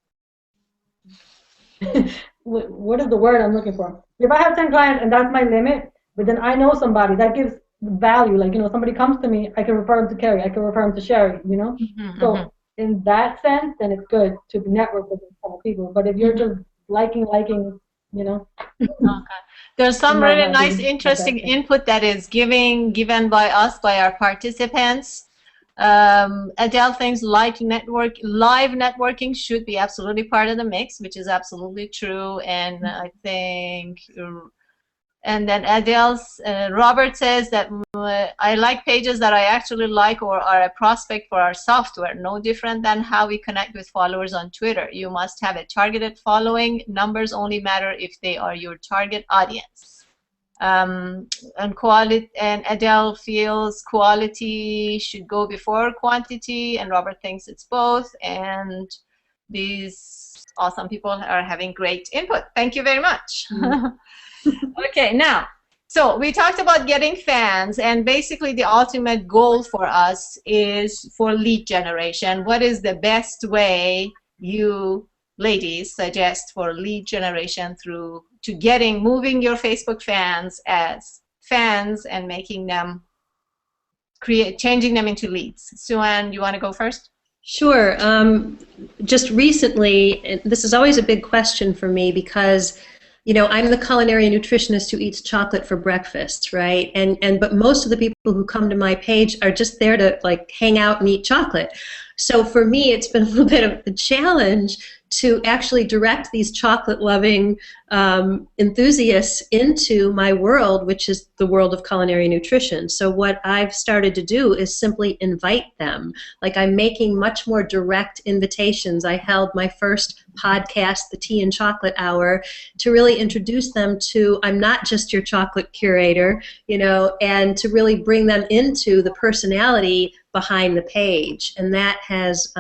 what is the word I'm looking for? If I have 10 clients and that's my limit, but then I know somebody that gives value, like, somebody comes to me, I can refer them to Carrie, I can refer them to Sherry, Mm-hmm. So in that sense, then it's good to network with these kind of people. But if you're just liking, Okay. There's some might really not nice, be interesting the best. input that is given by us, by our participants. Adele thinks live networking should be absolutely part of the mix, which is absolutely true. And I think, and then Robert says that I like pages that I actually like or are a prospect for our software. No different than how we connect with followers on Twitter. You must have a targeted following. Numbers only matter if they are your target audience. And Adele feels quality should go before quantity, and Robert thinks it's both. And these awesome people are having great input. Thank you very much. Okay, now, so we talked about getting fans, and basically the ultimate goal for us is for lead generation. What is the best way you ladies suggest for lead generation moving your Facebook fans as fans and making them changing them into leads? Sue-Ann, you want to go first? Sure. Just recently, and this is always a big question for me because, I'm the culinary nutritionist who eats chocolate for breakfast, right? But most of the people who come to my page are just there to like hang out and eat chocolate. So for me, it's been a little bit of a challenge to actually direct these chocolate-loving enthusiasts into my world, which is the world of culinary nutrition. So what I've started to do is simply invite them. Like I'm making much more direct invitations. I held my first podcast, the Tea and Chocolate Hour, to really introduce them to, I'm not just your chocolate curator, and to really bring them into the personality behind the page, and that has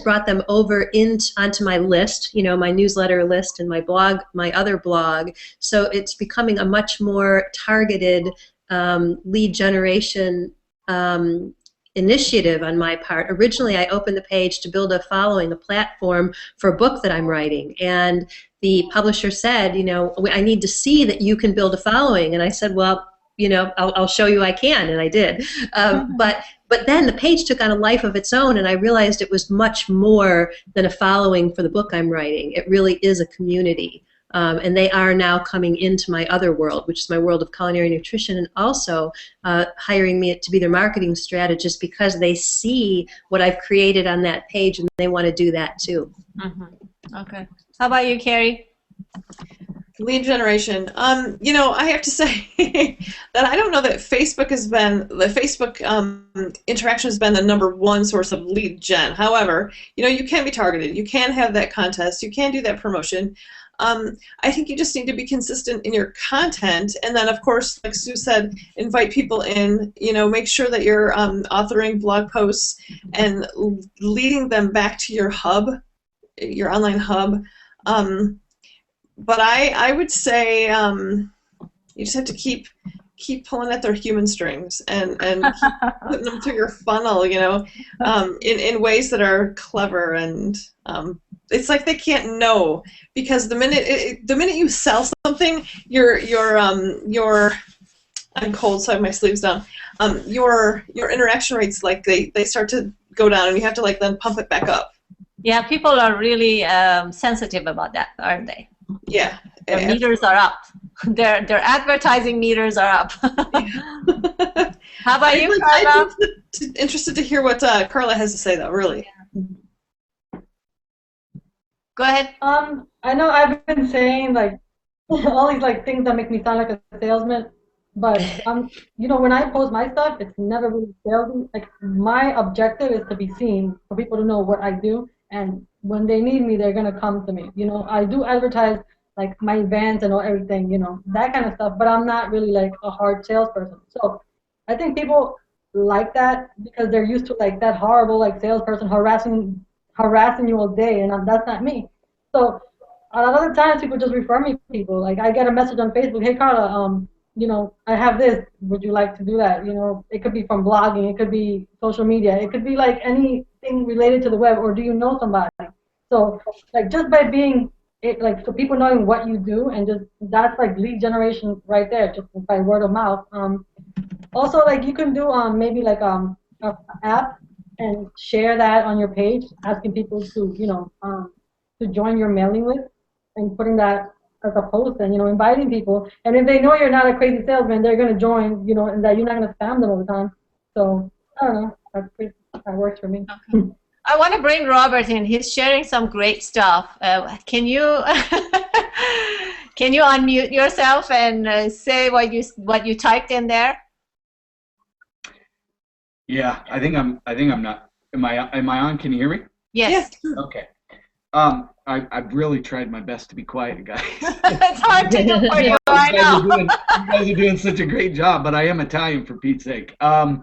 brought them over onto my list, my newsletter list and my blog, my other blog. So it's becoming a much more targeted lead generation initiative on my part. Originally, I opened the page to build a following, a platform for a book that I'm writing, and the publisher said, I need to see that you can build a following, and I said, well, I'll show you I can, and I did. But then the page took on a life of its own, and I realized it was much more than a following for the book I'm writing. It really is a community. And they are now coming into my other world, which is my world of culinary nutrition, and also hiring me to be their marketing strategist because they see what I've created on that page, and they want to do that too. Mm-hmm. Okay. How about you, Carrie? Lead generation. I have to say that I don't know that Facebook interaction has been the #1 source of lead gen. However, you can be targeted. You can have that contest. You can do that promotion. I think you just need to be consistent in your content, and then, of course, like Sue said, invite people in. Make sure that you're authoring blog posts and leading them back to your hub, your online hub. But I would say you just have to keep pulling at their human strings and keep putting them through your funnel, in ways that are clever, and it's like they can't know, because the minute you sell something, I'm cold, so I have my sleeves down. Your interaction rates, like they start to go down, and you have to then pump it back up. Yeah, people are really sensitive about that, aren't they? Yeah. Their meters are up. Their advertising meters are up. How about you, Carla? I'm interested to hear what Carla has to say, though, really. Go ahead. I know I've been saying, all these like things that make me sound like a salesman. But when I post my stuff, it's never really salesy. Like my objective is to be seen, for people to know what I do, and when they need me, they're gonna come to me. I do advertise like my events and everything, that kind of stuff. But I'm not really like a hard salesperson. So I think people like that because they're used to like that horrible like salesperson harassing you all day, and that's not me. So a lot of the times people just refer me to people. Like I get a message on Facebook, hey Carla, I have this, would you like to do that? It could be from blogging, it could be social media, it could be like anything related to the web, or do you know somebody? So like just by being like, so people knowing what you do, and just that's like lead generation right there, just by word of mouth. Also, like you can do maybe like an app and share that on your page, asking people to to join your mailing list, and putting that as a post, and inviting people. And if they know you're not a crazy salesman, they're gonna join, and that you're not gonna spam them all the time. So I don't know, that works for me. Okay. I want to bring Robert in. He's sharing some great stuff. Can you unmute yourself and say what you typed in there? Yeah, I think I'm not. Am I on? Can you hear me? Yes. Yeah. Okay. I've really tried my best to be quiet, guys. It's hard to do for you, I know. You guys are doing such a great job, but I am Italian, for Pete's sake. All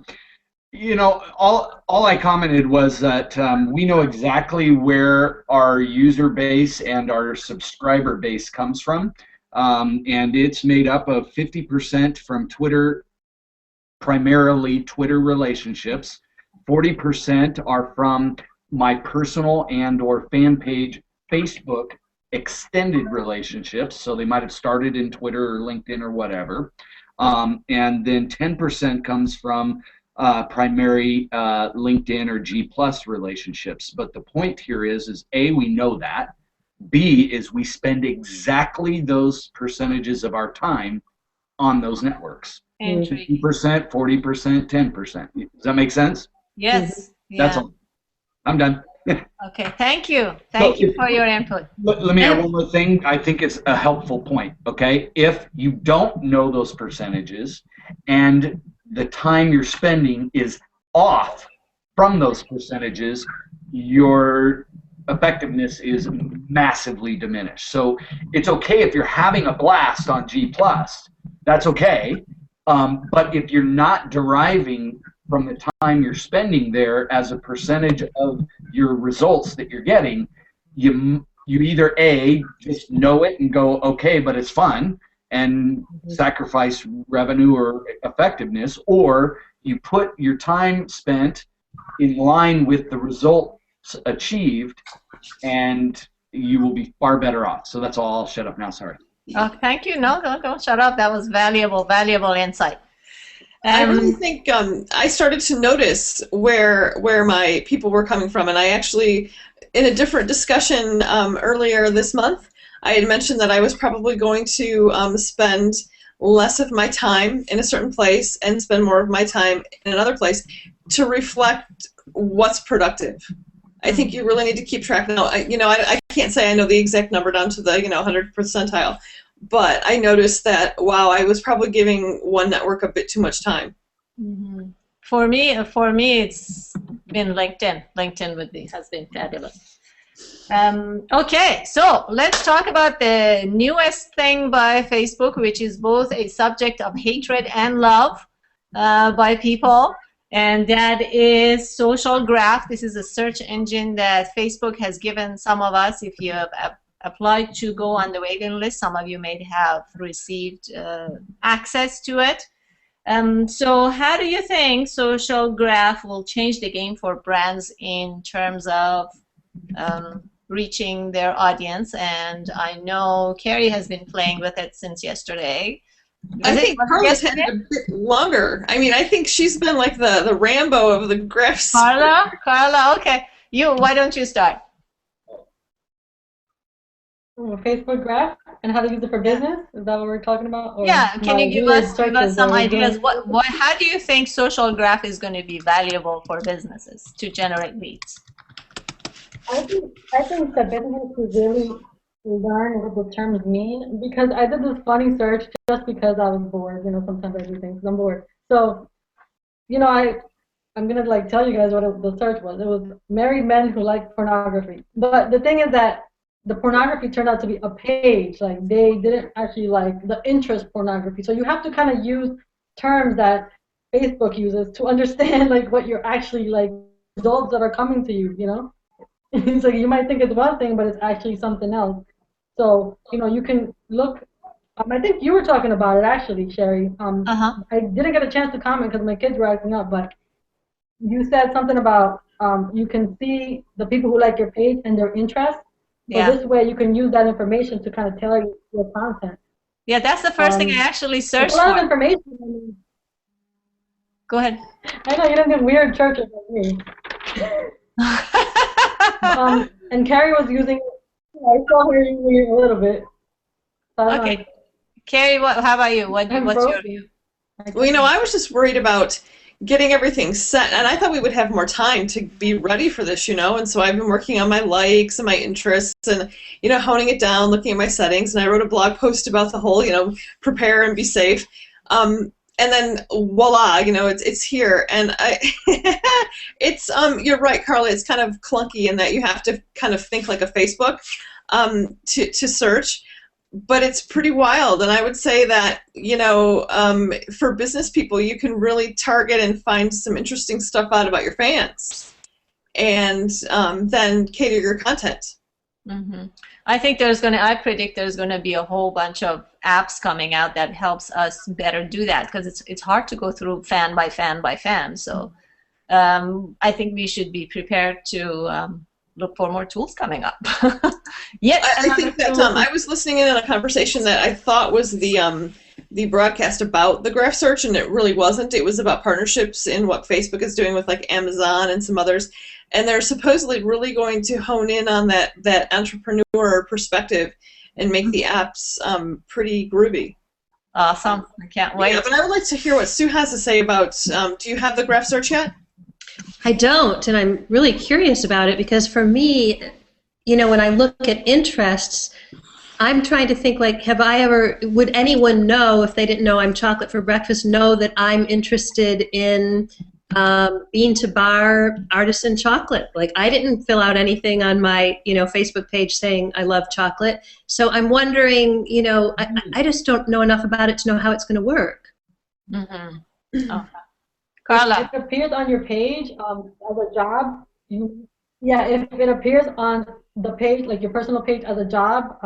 I commented was that we know exactly where our user base and our subscriber base comes from, and it's made up of 50% from Twitter, primarily Twitter relationships. 40% are from my personal and or fan page Facebook extended relationships, so they might have started in Twitter or LinkedIn or whatever, and then 10% comes from primary LinkedIn or G+ relationships. But the point here is A, we know that. B, is we spend exactly those percentages of our time on those networks. 50%, 40%, 10%. Does that make sense? Yes. That's all. I'm done. Okay, thank you. Thank you for your input. Let me add one more thing. I think it's a helpful point, okay? If you don't know those percentages and the time you're spending is off from those percentages, your effectiveness is massively diminished. So it's okay if you're having a blast on G+, that's okay, but if you're not deriving from the time you're spending there as a percentage of your results that you're getting, you either A, just know it and go, okay, but it's fun, and sacrifice revenue or effectiveness, or you put your time spent in line with the results achieved, and you will be far better off. So that's all. I'll shut up now. Sorry. Oh, thank you. No, don't shut up. That was valuable insight. I really think I started to notice where my people were coming from, and I actually, in a different discussion earlier this month, I had mentioned that I was probably going to spend less of my time in a certain place and spend more of my time in another place to reflect what's productive. I think you really need to keep track. Now, I can't say I know the exact number down to the 100th percentile, but I noticed that, wow, I was probably giving one network a bit too much time. Mm-hmm. For me, it's been LinkedIn. LinkedIn has been fabulous. Okay, so let's talk about the newest thing by Facebook, which is both a subject of hatred and love by people, and that is Social Graph. This is a search engine that Facebook has given some of us. If you have applied to go on the waiting list, some of you may have received access to it. So how do you think Social Graph will change the game for brands in terms of reaching their audience? And I know Carrie has been playing with it since yesterday. I think Carla's had it a bit longer. I mean, I think she's been like the Rambo of the graphs. Carla, okay. Why don't you start? Facebook Graph and how to use it for business? Is that what we're talking about? Or yeah, can you give us some ideas? How do you think Social Graph is going to be valuable for businesses to generate leads? I think the business is really learn what the terms mean because I did this funny search just because I was bored. You know, sometimes I do things 'cause I'm bored. So, you know, I'm gonna like tell you guys what the search was. It was married men who like pornography. But the thing is that the pornography turned out to be a page. Like they didn't actually like the interest pornography. So you have to kind of use terms that Facebook uses to understand like what you're actually like results that are coming to you. You know, so you might think it's one thing, but it's actually something else. So you know, you can look. I think you were talking about it actually, Sherry. I didn't get a chance to comment because my kids were acting up, but you said something about you can see the people who like your page and their interests. So Yeah. this way you can use that information to kind of tailor your content. Yeah, that's the first thing I actually searched a lot of for. information. I mean, Go ahead. I know you didn't do weird churches like me. And Carrie was using. I saw her using it a little bit. Okay, Carrie, how about you? What's your view? Well, you know, I was just worried about getting everything set, and I thought we would have more time to be ready for this, you know, and so I've been working on my likes and my interests and, you know, honing it down, looking at my settings, and I wrote a blog post about the whole, you know, prepare and be safe. And then voila, you know, it's here, and it's you're right, Carla. It's kind of clunky in that you have to kind of think like a Facebook to search, but it's pretty wild. And I would say that, you know, for business people, you can really target and find some interesting stuff out about your fans, and then cater your content. Mm-hmm. I predict there's gonna be a whole bunch of apps coming out that helps us better do that because it's hard to go through fan by fan by fan. So I think we should be prepared to look for more tools coming up. I think that I was listening in on a conversation that I thought was the broadcast about the graph search, and it really wasn't. It was about partnerships and what Facebook is doing with like Amazon and some others. And they're supposedly really going to hone in on that entrepreneur perspective and make the apps pretty groovy. Awesome. I can't wait. Yeah, but I would like to hear what Sue has to say about, do you have the graph search yet? I don't, and I'm really curious about it because for me, you know, when I look at interests, I'm trying to think like, would anyone know if they didn't know I'm chocolate for breakfast, know that I'm interested in bean to bar artisan chocolate? Like I didn't fill out anything on my, you know, Facebook page saying I love chocolate. So I'm wondering, you know, I just don't know enough about it to know how it's going to work. Mm-hmm. Okay. Carla. If it appears on your page as a job, if it appears on the page, like your personal page as a job,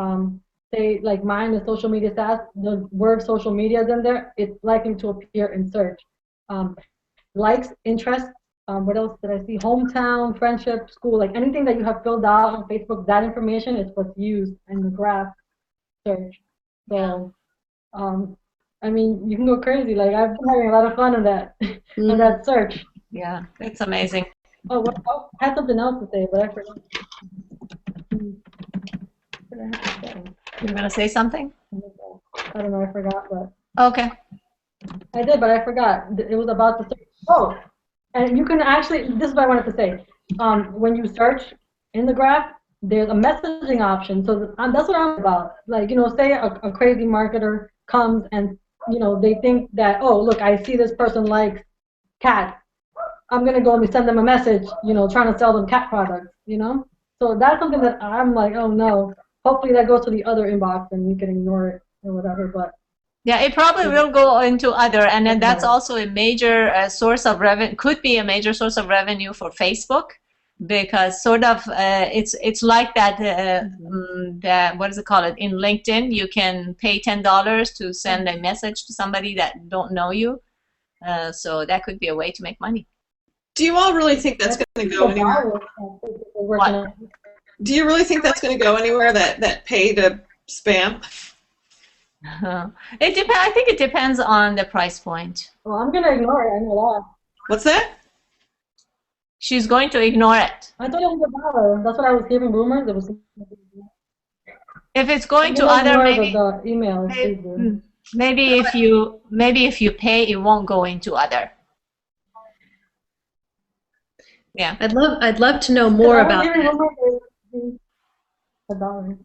say like mine is social media stats, the word social media is in there, it's likely to appear in search. Likes, interests, what else did I see? Hometown, friendship, school, like anything that you have filled out on Facebook, that information is what's used in the graph search. So, I mean, you can go crazy. Like I've been having a lot of fun on that, on that search. Yeah, it's amazing. Oh, I had something else to say, but I forgot. You're gonna say something? I don't know. I forgot, but. Okay. I did, but I forgot. It was about the search. Oh, and you can actually, this is what I wanted to say. When you search in the graph, there's a messaging option. So that's what I'm about. Like, you know, say a crazy marketer comes and, you know, they think that, oh, look, I see this person likes cats. I'm going to go and send them a message, you know, trying to sell them cat products, you know? So that's something that I'm like, oh, no. Hopefully that goes to the other inbox and you can ignore it or whatever, but. Yeah, it probably will go into other, and then that's also a major source of revenue, could be a major source of revenue for Facebook, because sort of it's like that, what is it called? In LinkedIn, you can pay $10 to send a message to somebody that don't know you, so that could be a way to make money. Do you all really think that's going to go anywhere? What? Do you really think that's going to go anywhere, that pay to spam? It depends. I think it depends on the price point. Well, I'm gonna ignore it. I know that. What's that? She's going to ignore it. I thought it was $1. That's what I was hearing rumors. It was. If it's going to other, maybe the email. Maybe if you pay, it won't go into other. Yeah. I'd love to know more about that.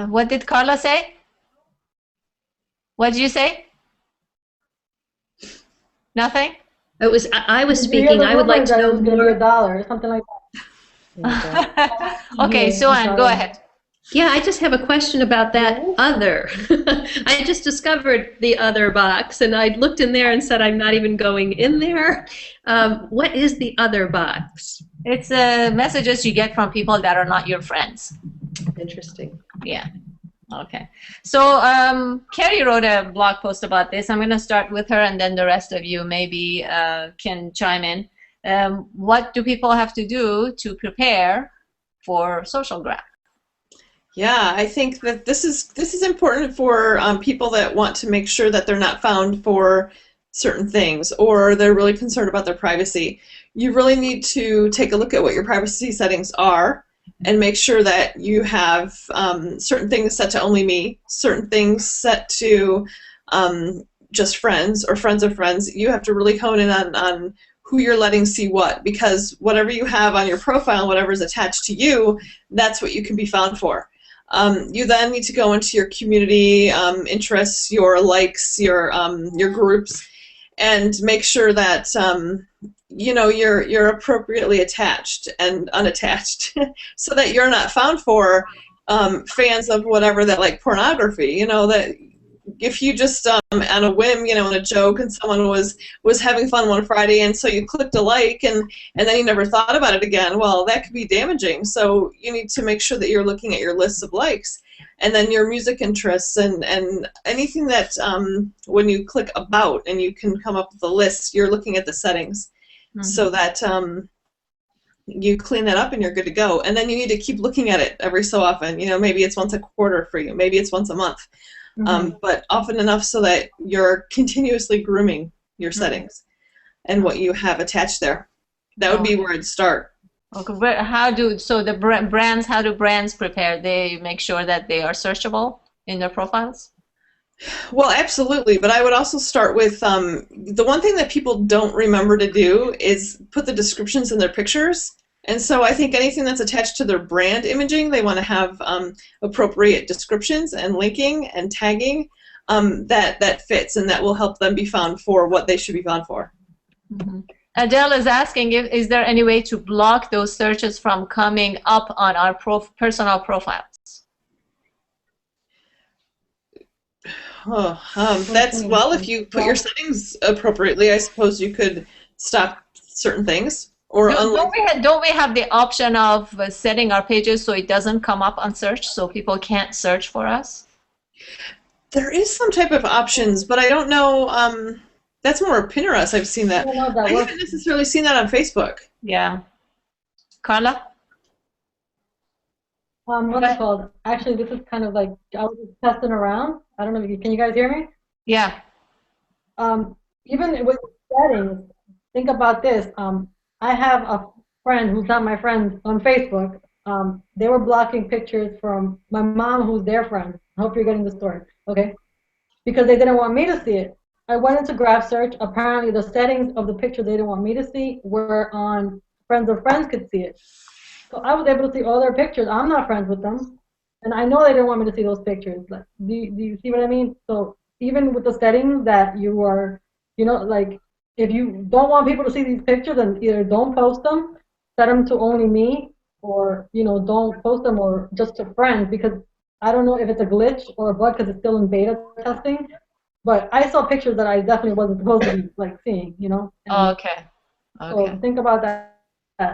What did Carla say? What did you say? Nothing? It was I was Did you hear speaking. the I would like rumor to that it know was going to be more. $1 or something like that? Okay, Yeah, Sue I'm Ann, go sorry. ahead. Yeah, I just have a question about that Yes? other. I just discovered the other box, and I looked in there and said I'm not even going in there. What is the other box? It's messages you get from people that are not your friends. Interesting. Yeah. Okay. So Carrie wrote a blog post about this. I'm going to start with her, and then the rest of you maybe can chime in. What do people have to do to prepare for social graph? Yeah, I think that this is important for people that want to make sure that they're not found for certain things, or they're really concerned about their privacy. You really need to take a look at what your privacy settings are and make sure that you have certain things set to only me, certain things set to just friends or friends of friends. You have to really hone in on who you're letting see what, because whatever you have on your profile, whatever is attached to you, that's what you can be found for. You then need to go into your community interests, your likes, your groups, and make sure that you know you're appropriately attached and unattached, so that you're not found for fans of whatever that like pornography. You know that if you just on a whim, you know, in a joke, and someone was having fun one Friday, and so you clicked a like, and then you never thought about it again. Well, that could be damaging. So you need to make sure that you're looking at your lists of likes, and then your music interests, and anything that when you click about, and you can come up with a list, you're looking at the settings, so that you clean that up and you're good to go. And then you need to keep looking at it every so often. You know, maybe it's once a quarter for you, maybe it's once a month. But often enough so that you're continuously grooming your settings and what you have attached there. That would be where I'd start. Okay, how do brands prepare? They make sure that they are searchable in their profiles? Well, absolutely, but I would also start with the one thing that people don't remember to do is put the descriptions in their pictures. And so I think anything that's attached to their brand imaging, they want to have appropriate descriptions and linking and tagging that fits, and that will help them be found for what they should be found for. Adele is asking, is there any way to block those searches from coming up on our personal profiles? That's, well, if you put your settings appropriately, I suppose you could stop certain things. Or don't we have the option of setting our pages so it doesn't come up on search, so people can't search for us? There is some type of options, but I don't know. That's more Pinterest. I've seen that. I haven't necessarily seen that on Facebook. Yeah. Carla? What's it called? Actually, this is kind of like, I was just testing around. I don't know, can you guys hear me? Yeah. Even with settings, think about this. I have a friend who's not my friend on Facebook. They were blocking pictures from my mom, who's their friend. I hope you're getting the story, okay? Because they didn't want me to see it. I went into Graph Search. Apparently, the settings of the picture they didn't want me to see were on friends of friends could see it. So I was able to see all their pictures. I'm not friends with them, and I know they didn't want me to see those pictures. Like, do you see what I mean? So even with the settings that you are, you know, like, if you don't want people to see these pictures, then either don't post them, set them to only me, or, you know, don't post them, or just to friends, because I don't know if it's a glitch or a bug because it's still in beta testing. But I saw pictures that I definitely wasn't supposed to be like seeing, you know. Okay. So think about that.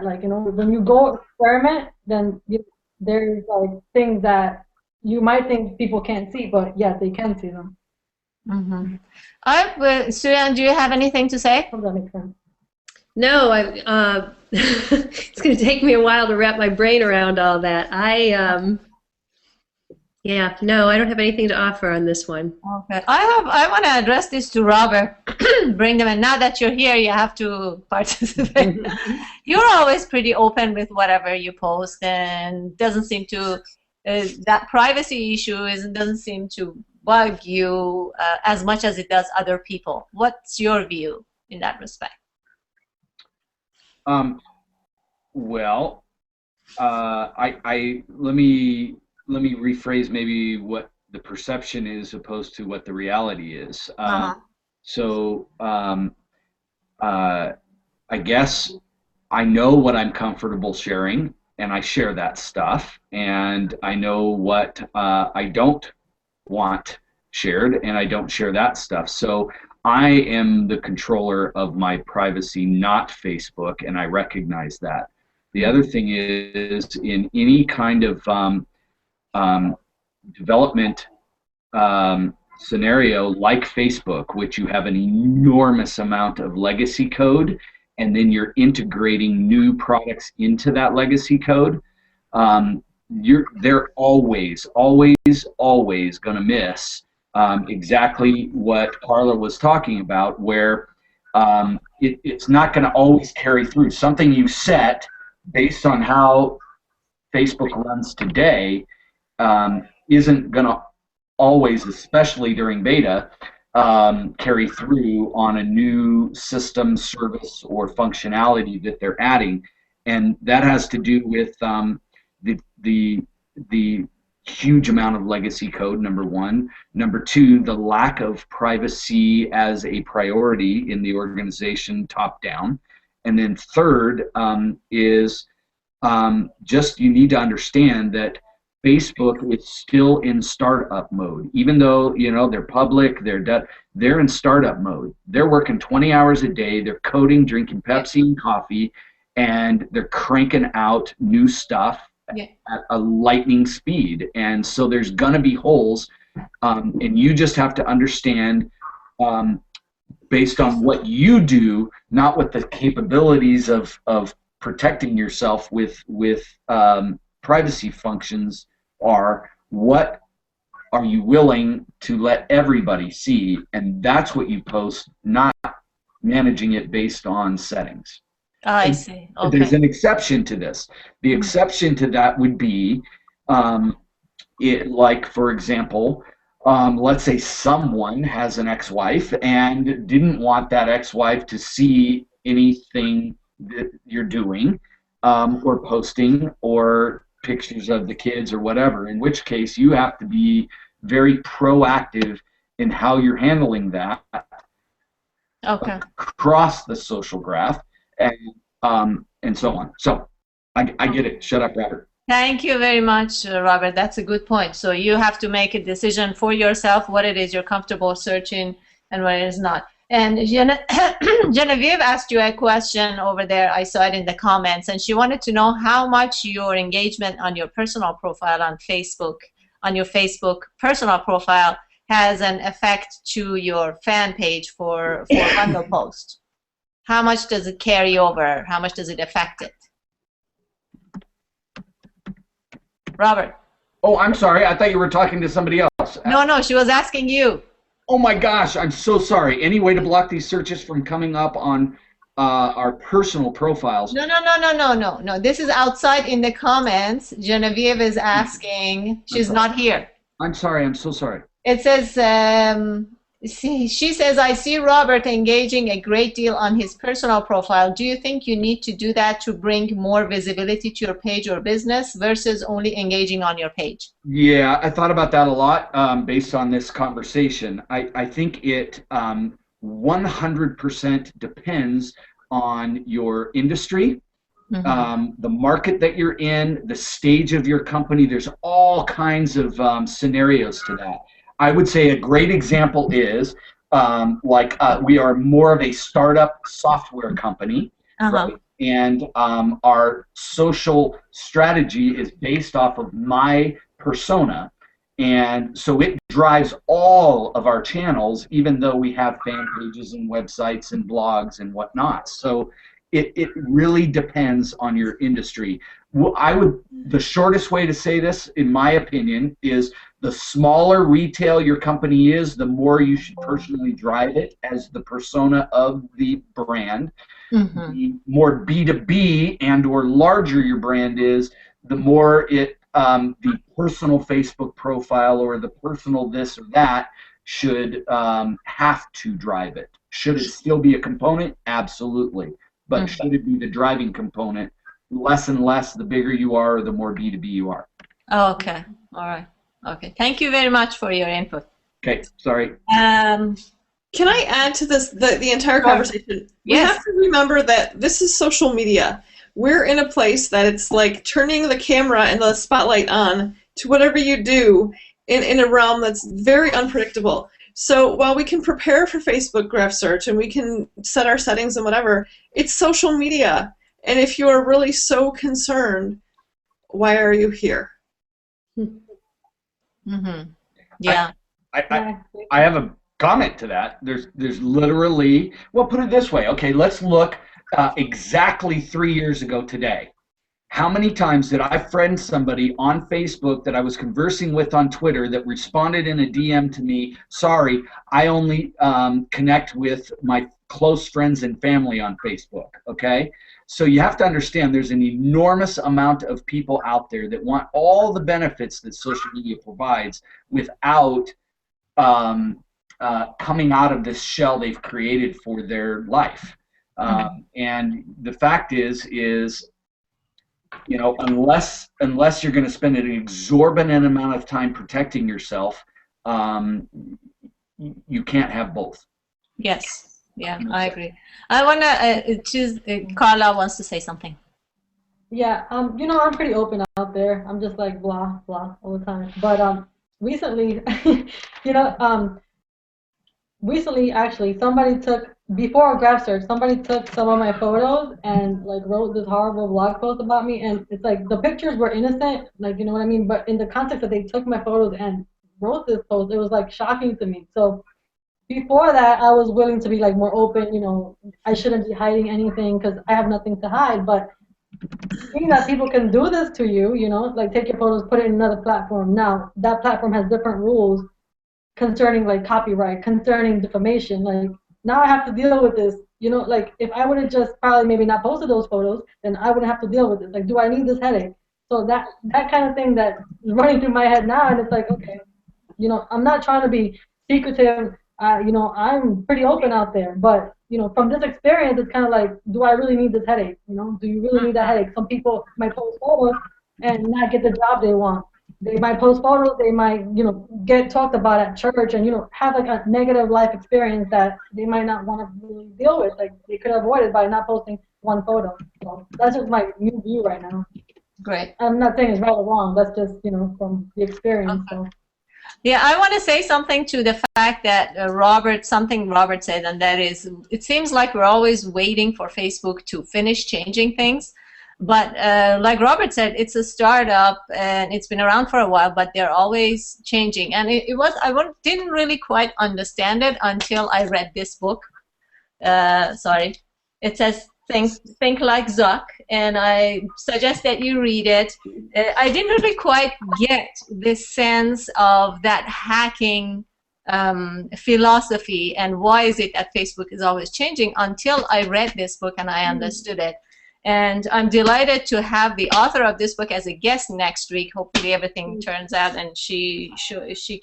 Like, you know, when you go experiment, then there's like things that you might think people can't see, but yes, they can see them. Sue Ann, do you have anything to say? Hope that makes sense. No, it's going to take me a while to wrap my brain around all that. Yeah, no, I don't have anything to offer on this one. Okay, I want to address this to Robert. Bring them in. Now that you're here, you have to participate. You're always pretty open with whatever you post, and doesn't seem to that privacy issue doesn't seem to bug you as much as it does other people. What's your view in that respect? Well, let me let me rephrase maybe what the perception is opposed to what the reality is. So I guess I know what I'm comfortable sharing, and I share that stuff, and I know what I don't want shared, and I don't share that stuff. So I am the controller of my privacy, not Facebook, and I recognize that. The other thing is, in any kind of development scenario like Facebook, which you have an enormous amount of legacy code, and then you're integrating new products into that legacy code, they're always going to miss exactly what Carla was talking about, where it's not going to always carry through. Something you set based on how Facebook runs today isn't going to always, especially during beta, carry through on a new system, service, or functionality that they're adding, and that has to do with the huge amount of legacy code, number one. Number two, the lack of privacy as a priority in the organization, top down. And then third is just you need to understand that Facebook is still in startup mode. Even though, you know, they're public, they're in startup mode. They're working 20 hours a day, they're coding, drinking Pepsi and coffee, and they're cranking out new stuff at a lightning speed. And so there's gonna be holes, and you just have to understand based on what you do, not what the capabilities of protecting yourself with privacy functions are. What are you willing to let everybody see? And that's what you post, not managing it based on settings. I see. Okay. There's an exception to this. The exception to that would be, like, for example, let's say someone has an ex-wife and didn't want that ex-wife to see anything that you're doing or posting or pictures of the kids or whatever, in which case you have to be very proactive in how you're handling that across the social graph, and so on. So I get it. Shut up, Robert. Thank you very much, Robert. That's a good point. So you have to make a decision for yourself what it is you're comfortable searching and what it is not. And Genevieve asked you a question over there. I saw it in the comments, and she wanted to know how much your engagement on your personal profile on Facebook, on your Facebook personal profile, has an effect to your fan page for bundle post. How much does it carry over? How much does it affect it? Robert. Oh, I'm sorry. I thought you were talking to somebody else. No, she was asking you. Oh my gosh, I'm so sorry. Any way to block these searches from coming up on our personal profiles? No. This is outside in the comments. Genevieve is asking. She's not here. I'm sorry. I'm so sorry. It says, she says, I see Robert engaging a great deal on his personal profile. Do you think you need to do that to bring more visibility to your page or business versus only engaging on your page? Yeah, I thought about that a lot based on this conversation. I think it 100% depends on your industry, the market that you're in, the stage of your company. There's all kinds of scenarios to that. I would say a great example is we are more of a startup software company, right? And our social strategy is based off of my persona, and so it drives all of our channels, even though we have fan pages and websites and blogs and whatnot. So it really depends on your industry. The shortest way to say this, in my opinion, is the smaller retail your company is, the more you should personally drive it as the persona of the brand. The more B2B and or larger your brand is, the more it the personal Facebook profile or the personal this or that should have to drive it. Should it still be a component? Absolutely. But should it be the driving component? Less and less, the bigger you are, the more B2B you are. Oh, okay. All right. Okay. Thank you very much for your input. Okay, sorry. Can I add to this the entire conversation? We Yes. have to remember that this is social media. We're in a place that it's like turning the camera and the spotlight on to whatever you do in a realm that's very unpredictable. So while we can prepare for Facebook graph search and we can set our settings and whatever, it's social media. And if you are really so concerned, why are you here? Mm-hmm. Yeah. I have a comment to that. There's literally, well, put it this way. Okay, let's look exactly 3 years ago today. How many times did I friend somebody on Facebook that I was conversing with on Twitter that responded in a DM to me, sorry, I only connect with my close friends and family on Facebook, okay? So you have to understand there's an enormous amount of people out there that want all the benefits that social media provides without coming out of this shell they've created for their life. And the fact is, you know, unless you're going to spend an exorbitant amount of time protecting yourself, you can't have both. Yes. Yeah, I agree. I want to choose. Carla wants to say something. Yeah, you know, I'm pretty open out there. I'm just like blah blah all the time. But recently, you know, recently actually somebody took, before graph search, somebody took some of my photos and like wrote this horrible blog post about me, and it's like the pictures were innocent, like, you know what I mean, but in the context that they took my photos and wrote this post, it was like shocking to me. So before that, I was willing to be like more open, you know, I shouldn't be hiding anything because I have nothing to hide. But seeing that people can do this to you, you know, like take your photos, put it in another platform. Now that platform has different rules concerning like copyright, concerning defamation. Like now I have to deal with this, you know, like if I would have just probably maybe not posted those photos, then I wouldn't have to deal with it. Like, do I need this headache? So that kind of thing that is running through my head now, and it's like, okay, you know, I'm not trying to be secretive. You know, I'm pretty open out there, but you know, from this experience, it's kind of like, do I really need this headache? You know, do you really need that headache? Some people might post photos and not get the job they want. They might post photos, they might, you know, get talked about at church, and you know, have like a negative life experience that they might not want to really deal with. Like they could avoid it by not posting one photo. So that's just my new view right now. Great. I'm not saying it's right or wrong. That's just, you know, from the experience. Okay. So. Yeah, I want to say something to the fact that something Robert said, and that is, it seems like we're always waiting for Facebook to finish changing things. But like Robert said, it's a startup and it's been around for a while, but they're always changing. And didn't really quite understand it until I read this book. Sorry. It says Think Like Zuck, and I suggest that you read it. I didn't really quite get this sense of that hacking philosophy and why is it that Facebook is always changing until I read this book and I understood it. And I'm delighted to have the author of this book as a guest next week. Hopefully everything turns out and she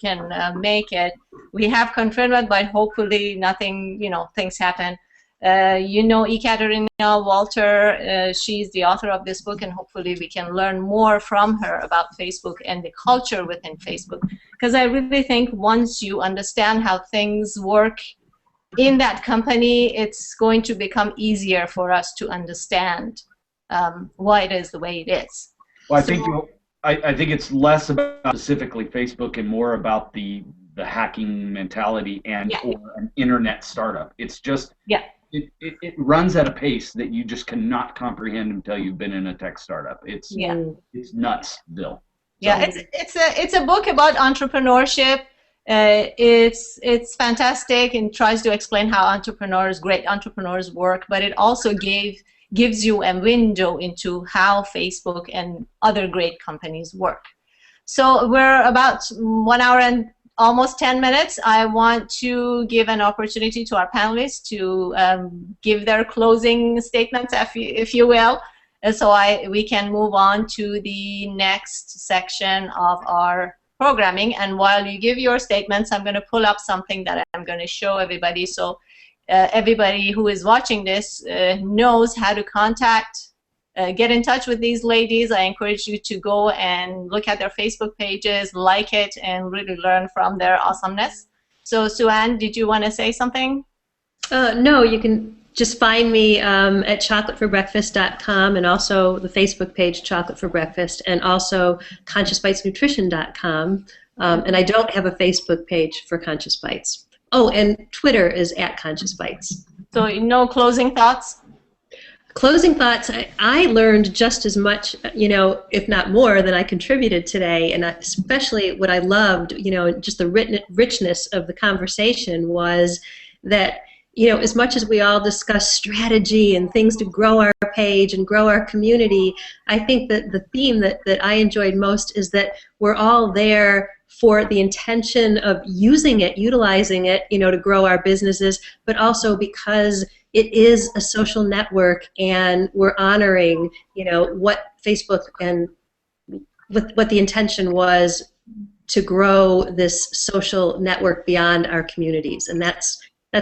can make it. We have confirmed, but hopefully nothing, you know, things happen. You know Ekaterina Walter, she's the author of this book, and hopefully we can learn more from her about Facebook and the culture within Facebook. Because I really think once you understand how things work in that company, it's going to become easier for us to understand why it is the way it is. Well, I think it's less about specifically Facebook and more about the hacking mentality and or an internet startup. It's just it runs at a pace that you just cannot comprehend until you've been in a tech startup. It's nuts, Bill. Yeah, it's a book about entrepreneurship. It's fantastic and tries to explain how great entrepreneurs work, but it also gives you a window into how Facebook and other great companies work. So we're about 1 hour and almost 10 minutes. I want to give an opportunity to our panelists to give their closing statements, if you will, so we can move on to the next section of our programming. And while you give your statements, I'm going to pull up something that I'm going to show everybody, so everybody who is watching this knows how to contact get in touch with these ladies. I encourage you to go and look at their Facebook pages, like it, and really learn from their awesomeness. So, Sue-Ann, did you want to say something? No, you can just find me at chocolateforbreakfast.com, and also the Facebook page Chocolate for Breakfast, and also ConsciousBitesNutrition.com. And I don't have a Facebook page for Conscious Bites. Oh, and Twitter is at Conscious Bites. So no closing thoughts? Closing thoughts, I learned just as much, if not more, than I contributed today. And especially what I loved, just the richness of the conversation was that, as much as we all discuss strategy and things to grow our page and grow our community, I think that the theme that I enjoyed most is that we're all there for the intention of using it, utilizing it, to grow our businesses, but also because it is a social network, and we're honoring, what Facebook and what the intention was to grow this social network beyond our communities, and that's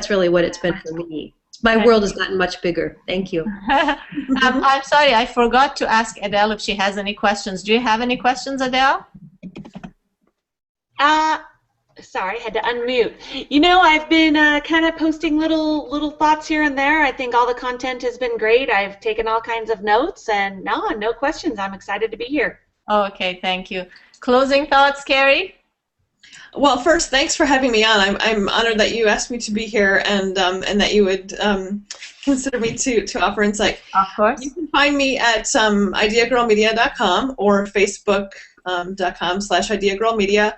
really what it's been for me. My world has gotten much bigger. Thank you. I'm sorry, I forgot to ask Adele if she has any questions. Do you have any questions, Adele? Sorry, I had to unmute. I've been kind of posting little thoughts here and there. I think all the content has been great. I've taken all kinds of notes, and no questions. I'm excited to be here. Okay, thank you. Closing thoughts, Carrie? Well, first, thanks for having me on. I'm honored that you asked me to be here, and that you would consider me to offer insight. Of course. You can find me at ideagirlmedia.com or facebook.com/ideagirlmedia.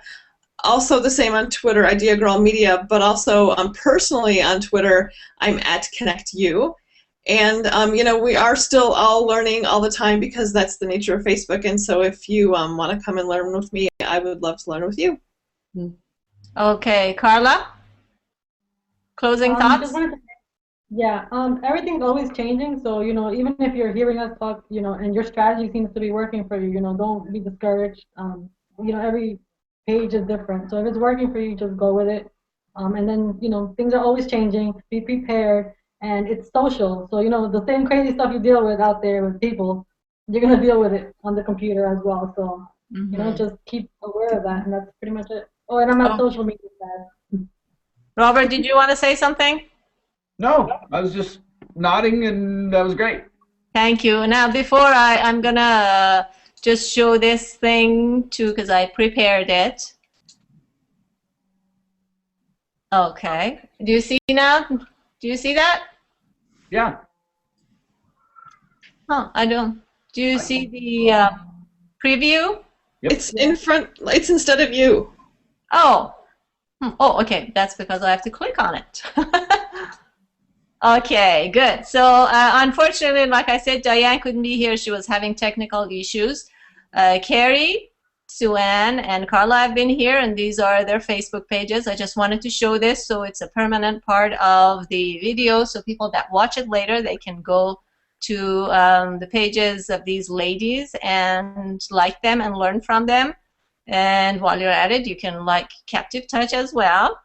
Also the same on Twitter, Idea Girl Media, but also personally on Twitter, I'm at ConnectU. And, we are still all learning all the time, because that's the nature of Facebook. And so if you want to come and learn with me, I would love to learn with you. Okay, Carla? Closing thoughts? Everything's always changing. So, even if you're hearing us talk, and your strategy seems to be working for you, don't be discouraged. Every page is different. So if it's working for you, just go with it. And then, things are always changing. Be prepared. And it's social. So, the same crazy stuff you deal with out there with people, you're going to deal with it on the computer as well. So, just keep aware of that. And that's pretty much it. Oh, and I'm not social media sad. Robert, did you want to say something? No, I was just nodding, and that was great. Thank you. Now, before I'm going to just show this thing too, because I prepared it. Okay. Do you see now? Do you see that? Yeah. Oh, I don't. Do you see the preview? Yep. It's in front. It's instead of you. Oh. Oh, okay. That's because I have to click on it. Okay, good. So unfortunately, like I said, Diane couldn't be here. She was having technical issues. Carrie, Sue-Ann, and Carla have been here, and these are their Facebook pages. I just wanted to show this so it's a permanent part of the video, so people that watch it later, they can go to the pages of these ladies and like them and learn from them. And while you're at it, you can like Captive Touch as well.